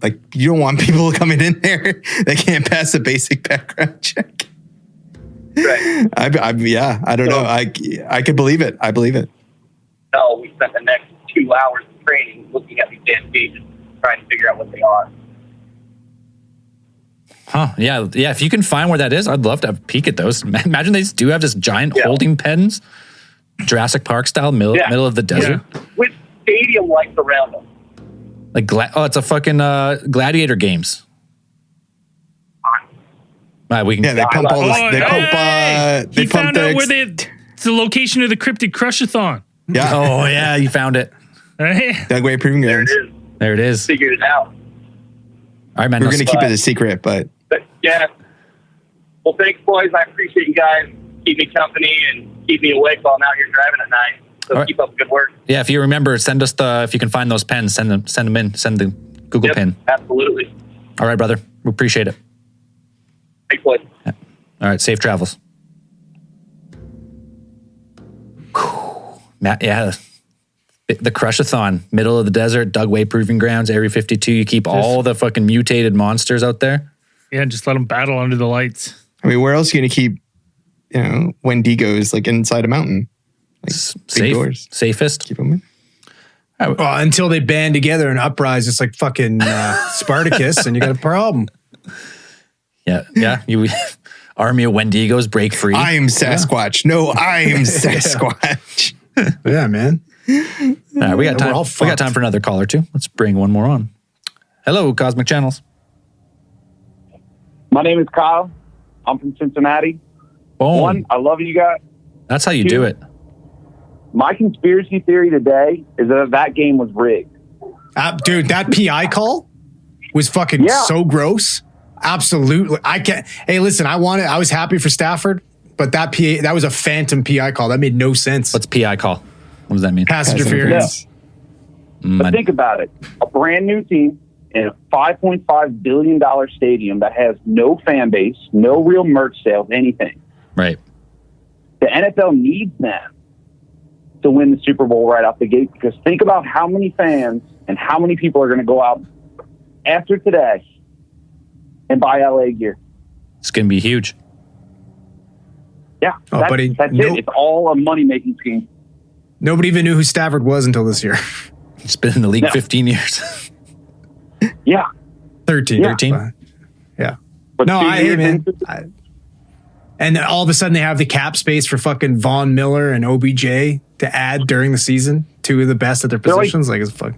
like you don't want people coming in there. They can't pass a basic background check. Right. I don't know. I could believe it. I believe it. No, we spent the next 2 hours of training looking at these damn gauges, trying to figure out what they are. Huh. Yeah. Yeah. If you can find where that is, I'd love to have a peek at those. Imagine they do have this giant holding pens, Jurassic Park style, middle of the desert. Yeah. With stadium lights around them. Like, it's a fucking Gladiator games. We can. Yeah, they pump all this. They pump found out where it's the location of the cryptid crush-a-thon. Yeah. Oh yeah, you found it. Dugway Proving Grounds. There it is. Figured it out. All right, man. We're going to keep it a secret, but yeah. Well, thanks, boys. I appreciate you guys. Keep me company and keep me awake while I'm out here driving at night. So keep up the good work. Yeah, if you remember, send us if you can find those pens, send them in. Send the Google pin. Absolutely. All right, brother. We appreciate it. Thanks, boys. Yeah. All right, safe travels. Matt, yeah. The Crush-a-thon, middle of the desert, Dugway Proving Grounds, Area 52. You keep all the fucking mutated monsters out there. Yeah, just let them battle under the lights. I mean, where else are you going to keep, Wendigos like inside a mountain? Like big doors. Safest. Keep them in. Well, until they band together and uprise, it's like fucking Spartacus, and you got a problem. Yeah. You army of Wendigos break free. I am Sasquatch. Yeah. No, I am Sasquatch. Yeah, man. All right, we got time. We got time for another call or two. Let's bring one more on. Hello, Cosmic Channels. My name is Kyle. I'm from Cincinnati. Boom. One, I love you guys. That's how you do it. My conspiracy theory today is that game was rigged. Dude, that PI call was fucking so gross. Absolutely. I can't. Hey, listen, I was happy for Stafford, but that was a phantom PI call. That made no sense. What's PI call? What does that mean? Pass interference. Yeah. But think about it. A brand new team in a $5.5 billion stadium that has no fan base, no real merch sales, anything. Right. The NFL needs them to win the Super Bowl right off the gate, because think about how many fans and how many people are going to go out after today and buy LA gear. It's going to be huge. Yeah. That's it. It's all a money-making scheme. Nobody even knew who Stafford was until this year. He's been in the league 15 years. Yeah. 13. 13? Yeah. But no, and then all of a sudden they have the cap space for fucking Von Miller and OBJ to add during the season. Two of the best at their positions. Like it's fuck.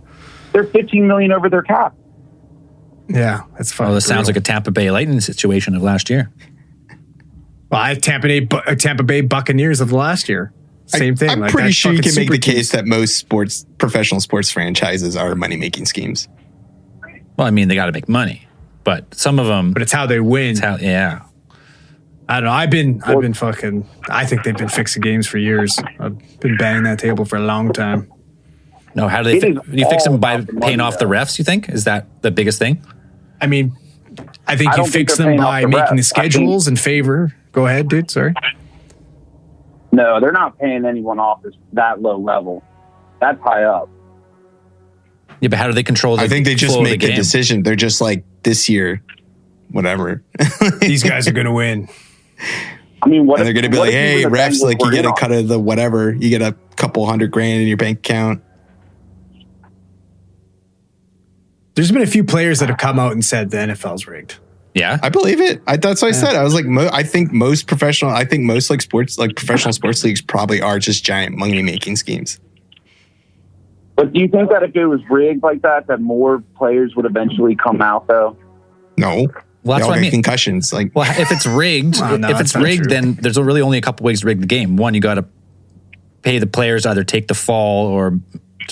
They're $15 million over their cap. Yeah, that's fun. Well, this sounds like a Tampa Bay Lightning situation of last year. Well, I have Tampa Bay Buccaneers of last year. Same thing. I'm pretty sure you can make the case that most professional sports franchises are money-making schemes. Well, I mean, they got to make money, but some of them. But it's how they win. Yeah. I don't know. I think they've been fixing games for years. I've been banging that table for a long time. No, how do they you fix them by paying off the refs, you think? Is that the biggest thing? I mean, I think you fix them by making the schedules in favor. Go ahead, dude. Sorry. No, they're not paying anyone off that low level. That's high up. Yeah, but how do they control the I think they just make the a decision. They're just like, this year, whatever. These guys are going to win. I mean, and they're going to be like, hey, refs, like you get a cut of the whatever. You get a couple $100,000 in your bank account. There's been a few players that have come out and said the NFL's rigged. Yeah, I believe it. That's what I said. I was like, I think most professional professional sports leagues probably are just giant money making schemes. But do you think that if it was rigged like that more players would eventually come out though? No. Well, They that's all what I get mean. concussions. Like, Well, if it's rigged, Well, no, if it's that's not rigged, true. then there's really only a couple ways to rig the game. One, you got to pay the players to either take the fall or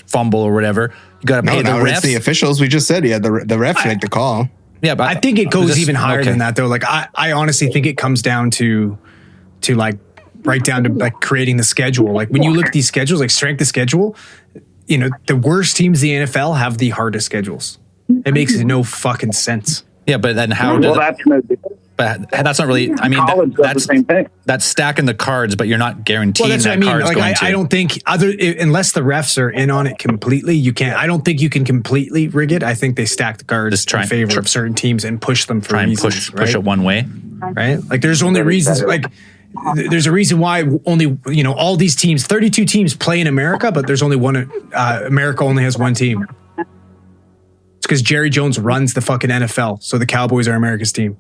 fumble or whatever. You got to no, pay the no, it's refs. the officials. We just said, yeah, the refs make the call. Yeah, but I think it goes this- even higher okay. than that, though. Like, I honestly think it comes down to like right down to like creating the schedule. Like when you look at these schedules, like strength of schedule, you know, the worst teams in the NFL have the hardest schedules. It makes no fucking sense. Yeah, but then how Well, does that's no different. but that's not really. I mean, College does that's the same thing. that's stacking the cards, but you're not guaranteeing Well, that's that what I mean. card's Like, going to. I don't think unless the refs are in on it completely, you can't. I don't think you can completely rig it. I think they stack the cards Just try- in favor try- of certain teams and push them for try and reasons, push right? it one way. Right? Like there's only reasons. Like there's a reason why only all these teams, 32 teams, play in America, but there's only one. America only has one team. It's because Jerry Jones runs the fucking NFL, so the Cowboys are America's team.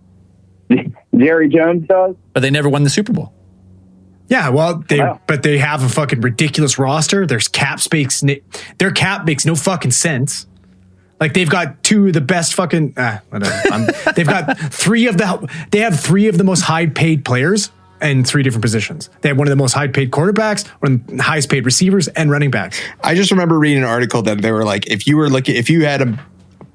Jerry Jones does. But they never won the Super Bowl. Yeah, well, Wow. but they have a fucking ridiculous roster. There's cap space. Their cap makes no fucking sense. Like they've got two of the best fucking whatever. They've got they have three of the most high paid players in three different positions. They have one of the most high paid quarterbacks, one of the highest paid receivers, and running backs. I just remember reading an article that they were like, if you had a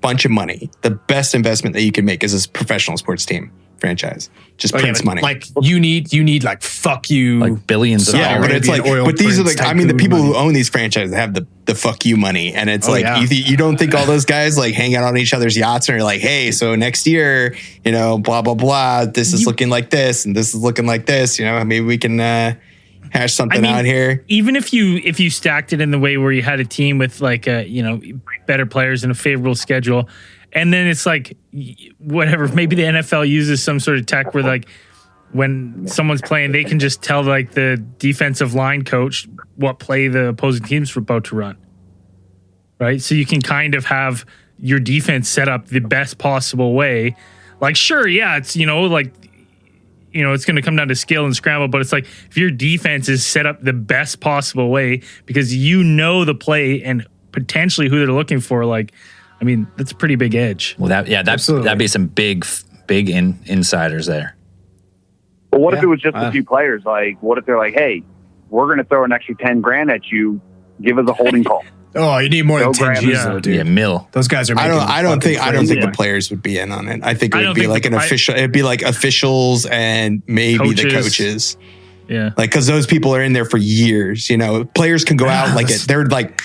bunch of money, the best investment that you can make is a professional sports team franchise. Just prints money. Like you need like fuck you, Like billions of yeah, dollars. but it's like, Arabian oil but these are prints, like, I mean, the tycoon people who money. own these franchises have the fuck you money, and it's Oh, like yeah. you don't think all those guys like hang out on each other's yachts and are like, hey, so next year, blah blah blah, this is looking like this, and this is looking like this, maybe we can hash something out here. Even if you stacked it in the way where you had a team with like better players and a favorable schedule, and then it's like whatever, maybe the NFL uses some sort of tech where like when someone's playing, they can just tell like the defensive line coach what play the opposing team's about to run. Right? So you can kind of have your defense set up the best possible way. Like, sure, yeah, it's, it's going to come down to skill and scramble, but it's like if your defense is set up the best possible way because the play and potentially who they're looking for, like, I mean, that's a pretty big edge. Well, that'd be some big insiders there. But what if it was just a few players? Like, what if they're like, hey, we're going to throw an extra 10 grand at you. Give us a holding call. Oh, you need more than 10 G's, though, dude. Yeah, mill. Those guys are. I don't think crazy. the players would be in on it. I think it I would don't be think like an official. It'd be like officials and maybe the coaches. Yeah, like because those people are in there for years. Players can go out like it. They're like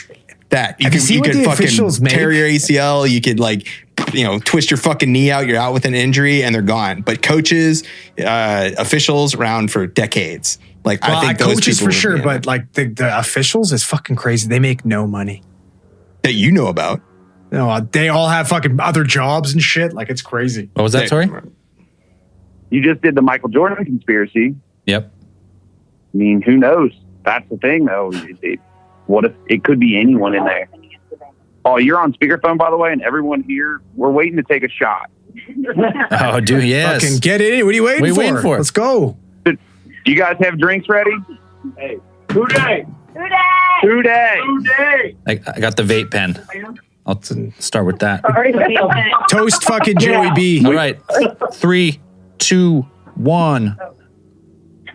that. You could fucking tear your ACL. You could like twist your fucking knee out. You're out with an injury and they're gone. But coaches, officials around for decades. Like I think those coaches people for would sure, be in but like the officials is fucking crazy. They make no money that you know about. No, they all have fucking other jobs and shit. Like it's crazy. What was that? Sorry. You just did the Michael Jordan conspiracy. Yep. I mean, who knows? That's the thing, though. What if it could be anyone in there? Oh, you're on speakerphone, by the way, and everyone here, we're waiting to take a shot. Oh, dude, yes. Fucking get it in. What are you waiting for? Let's go. Do you guys have drinks ready? Hey, who day? Who day? I got the vape pen. I'll start with that. Toast fucking Joey B. All right. 3, 2, 1.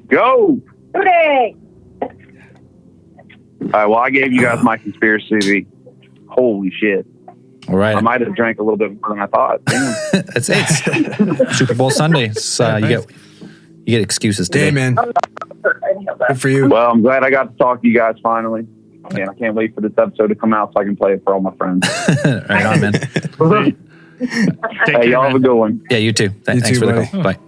Go. Who day? All right, well, I gave you guys my conspiracy. Holy shit. All right. I might have drank a little bit more than I thought. Damn. It's Super Bowl Sunday. So, you get excuses today. Hey, man. Good for you. Well, I'm glad I got to talk to you guys finally. And I can't wait for this episode to come out so I can play it for all my friends. Right on, man. Hey, y'all have a good one. Yeah, you too. Thanks too, for the buddy. call. Bye.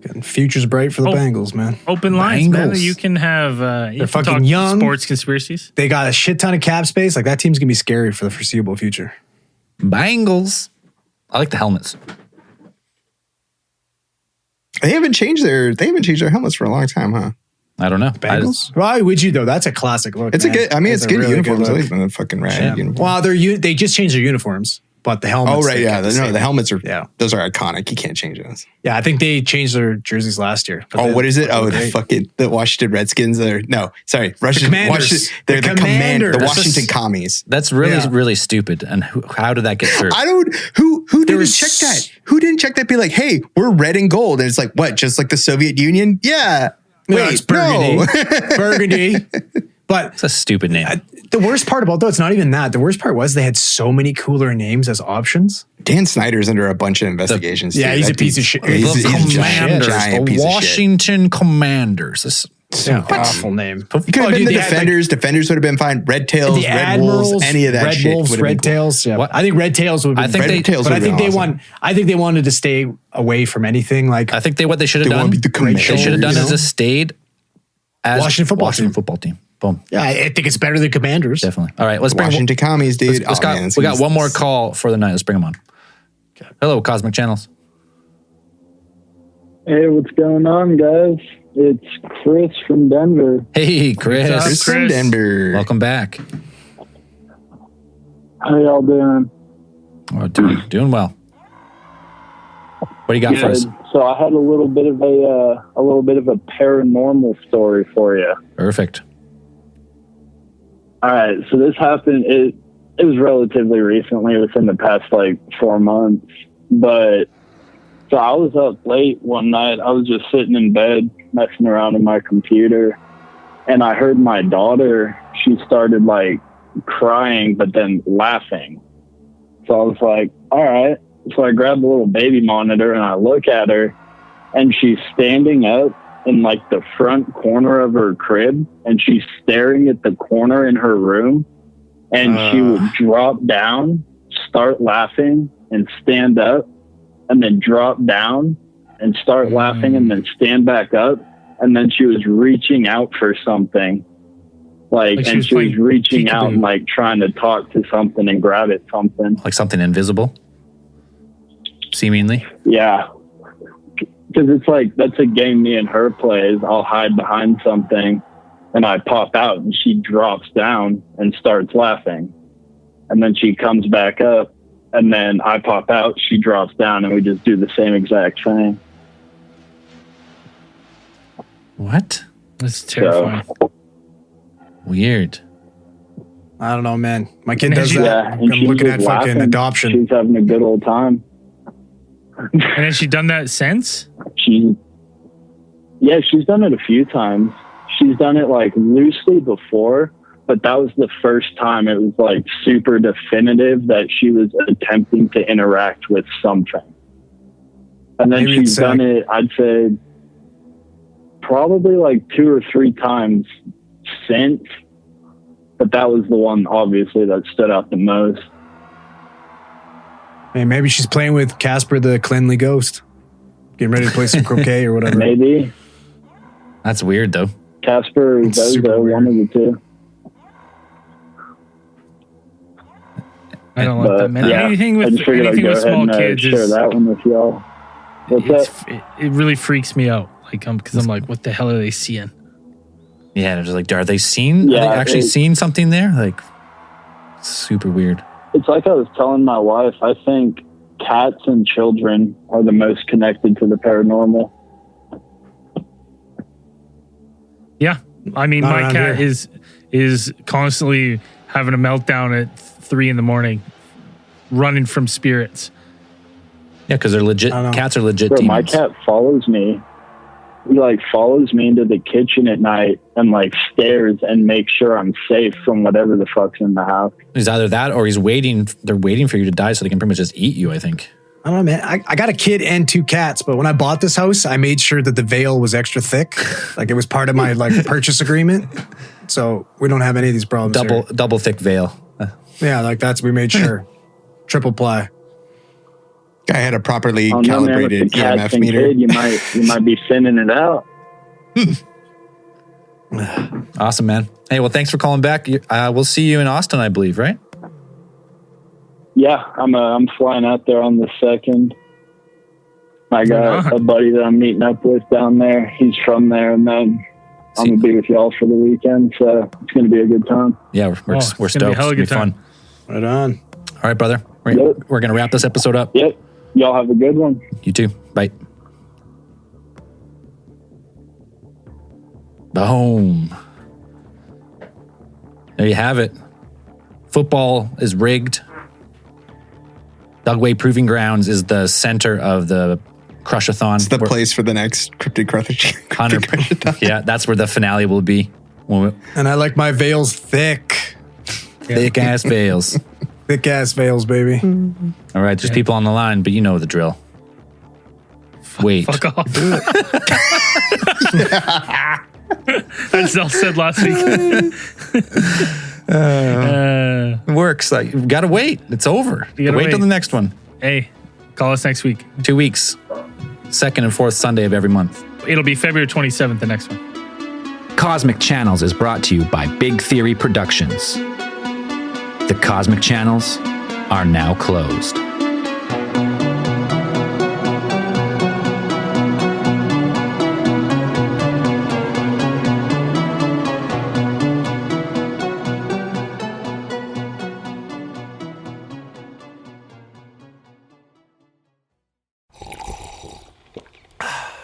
Getting future's bright for the Bengals, man. Open lines, man. Bengals. You can have They're fucking young. sports conspiracies. They got a shit ton of cap space. Like that team's gonna be scary for the foreseeable future. Bengals. I like the helmets. They haven't changed their helmets for a long time, huh? I don't know. Bengals? Why would you though? That's a classic look. It's a man. good. I mean, it's a good really uniforms. look. Always been a fucking rad uniform. Well, they just changed their uniforms, but the helmets. Oh, right. they Yeah. kept the same. The helmets are, Yeah. those are iconic. You can't change those. Yeah, I think they changed their jerseys last year. but Oh, they- what is it? Oh, great. the Washington Redskins. Russian Commanders. They're the Commanders. the That's Washington Commies. That's really, Yeah. really stupid. And how did that get through? I don't. Who didn't was check that? Who didn't check that? Be like, hey, we're red and gold, and it's like, what? Just like the Soviet Union? Yeah. No, it's burgundy. Burgundy. But It's a stupid name. the worst part about though, it's not even that. The worst part was they had so many cooler names as options. Dan Snyder's under a bunch of investigations. Yeah, too. he's a That piece of dude's- shit. He's the a Commanders, giant the piece of shit. Washington Commanders. This, Yeah, awful name. You could have been the Defenders. Defenders would have been fine. Red Tails, the Red Wolves, Admirals, any of that Red shit. Wolves, would have Red been cool. Tails. Yeah, What? I think Red Tails would. I think Red they- Tails But I would think have they been want. I think they wanted to stay away from anything like. I think what they should have They done. wanna be the They should have done Commanders, is just stayed as Washington football team. Boom. Yeah, I think it's better than Commanders. Definitely. All right, let's bring Washington Commies, dude. let's Oh, man, we got one more call for the night. Let's bring him on. Hello, Cosmic Channels. Hey, what's going on, guys? It's Chris from Denver. Hey, Chris. What's up, Chris from Chris? Denver. Welcome back. How y'all doing? Oh, doing well. What do you got for us? Good. So I had a little bit of a paranormal story for you. Perfect. All right, so this happened. It was relatively recently, within the past like 4 months. But so I was up late one night. I was just sitting in bed messing around on my computer, and I heard my daughter. She started like crying, but then laughing. So I was like, all right. So I grabbed a little baby monitor and I look at her, and she's standing up in like the front corner of her crib, and she's staring at the corner in her room, and she would drop down, start laughing, and stand up, and then drop down and start laughing, and then stand back up, and then she was reaching out for something. Like And she was reaching out and like trying to talk to something and grab at something. Like something invisible, seemingly. Yeah. Because it's like, that's a game me and her plays. I'll hide behind something and I pop out and she drops down and starts laughing. And then she comes back up and then I pop out, she drops down, and we just do the same exact thing. What? That's terrifying. Weird. I don't know, man. My kid And does she- that. Yeah. I'm And she's looking just at fucking laughing. adoption. She's having a good old time. And has she done that since? She's done it a few times. She's done it like loosely before, but that was the first time it was like super definitive that she was attempting to interact with something. And then Maybe she's it's, done it, I'd say, probably like 2 or 3 times since, but that was the one obviously that stood out the most. Hey, maybe she's playing with Casper the Cleanly Ghost. Getting ready to play some croquet or whatever. Maybe That's weird, though. Casper or It's Zozo, super weird. one of the two. I don't like that, man. Yeah, Anything I with just figured I'd anything go with ahead small and kids share is that one with y'all. What's that? it really freaks me out. Like, because I'm like, what the hell are they seeing? Yeah, they're just like, are they seeing? Yeah, are they actually it- seeing something there? Like, super weird. It's like I was telling my wife, I think cats and children are the most connected to the paranormal. Yeah, I mean, Not my around cat here. is constantly having a meltdown at 3 a.m, running from spirits. Yeah, because they're legit. I don't know. Cats are legit Bro, my demons. cat follows me. He like follows me into the kitchen at night and like stares and makes sure I'm safe from whatever the fuck's in the house. He's either that or he's waiting. They're waiting for you to die so they can pretty much just eat you, I think. I don't know, man. I got a kid and 2 cats, but when I bought this house, I made sure that the veil was extra thick. Like it was part of my like purchase agreement. So we don't have any of these problems. Double thick veil. Yeah, like we made sure. Triple ply. Guy had a properly Oh, no, man, with calibrated the cats EMF and meter. kid, you might be thinning it out. Awesome, man. Hey, well, thanks for calling back. We'll see you in Austin, I believe, right? Yeah, I'm flying out there on the 2nd. I got Right on. a buddy that I'm meeting up with down there. He's from there, and then I'm gonna be with y'all for the weekend, so it's gonna be a good time. Yeah, we're Oh, it's stoked. gonna be a hell of a It's good gonna time. Right on. All right, brother. We're We're going to wrap this episode up. Yep. Y'all have a good one. You too. Bye. Boom. There you have it. Football is rigged. Dugway Proving Grounds is the center of the Crushathon. It's the place for the next Cryptid Crushathon. Yeah, that's where the finale will be. And I like my veils thick. Thick ass veils. Thick ass veils, baby. All right, there's people on the line, but you know the drill. Wait. Fuck off. As Zell said last week. It works. Like, you gotta wait. It's over. You gotta wait till wait. the next one. Hey, call us next week. 2 weeks. Second and fourth Sunday of every month. It'll be February 27th, the next one. Cosmic Channels is brought to you by Big Theory Productions. The Cosmic Channels are now closed.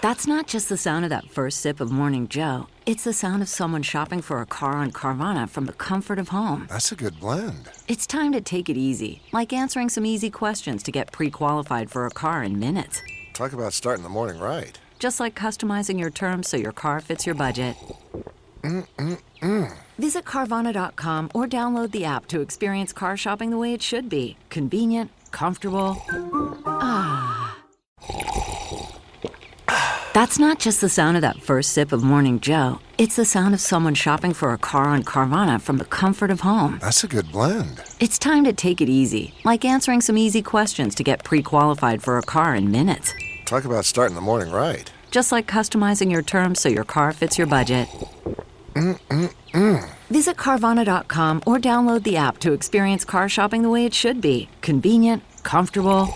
That's not just the sound of that first sip of Morning Joe. It's the sound of someone shopping for a car on Carvana from the comfort of home. That's a good blend. It's time to take it easy, like answering some easy questions to get pre-qualified for a car in minutes. Talk about starting the morning right. Just like customizing your terms so your car fits your budget. Visit Carvana.com or download the app to experience car shopping the way it should be. Convenient, comfortable. That's not just the sound of that first sip of Morning Joe. It's the sound of someone shopping for a car on Carvana from the comfort of home. That's a good blend. It's time to take it easy, like answering some easy questions to get pre-qualified for a car in minutes. Talk about starting the morning right. Just like customizing your terms so your car fits your budget. Visit Carvana.com or download the app to experience car shopping the way it should be. Convenient, comfortable.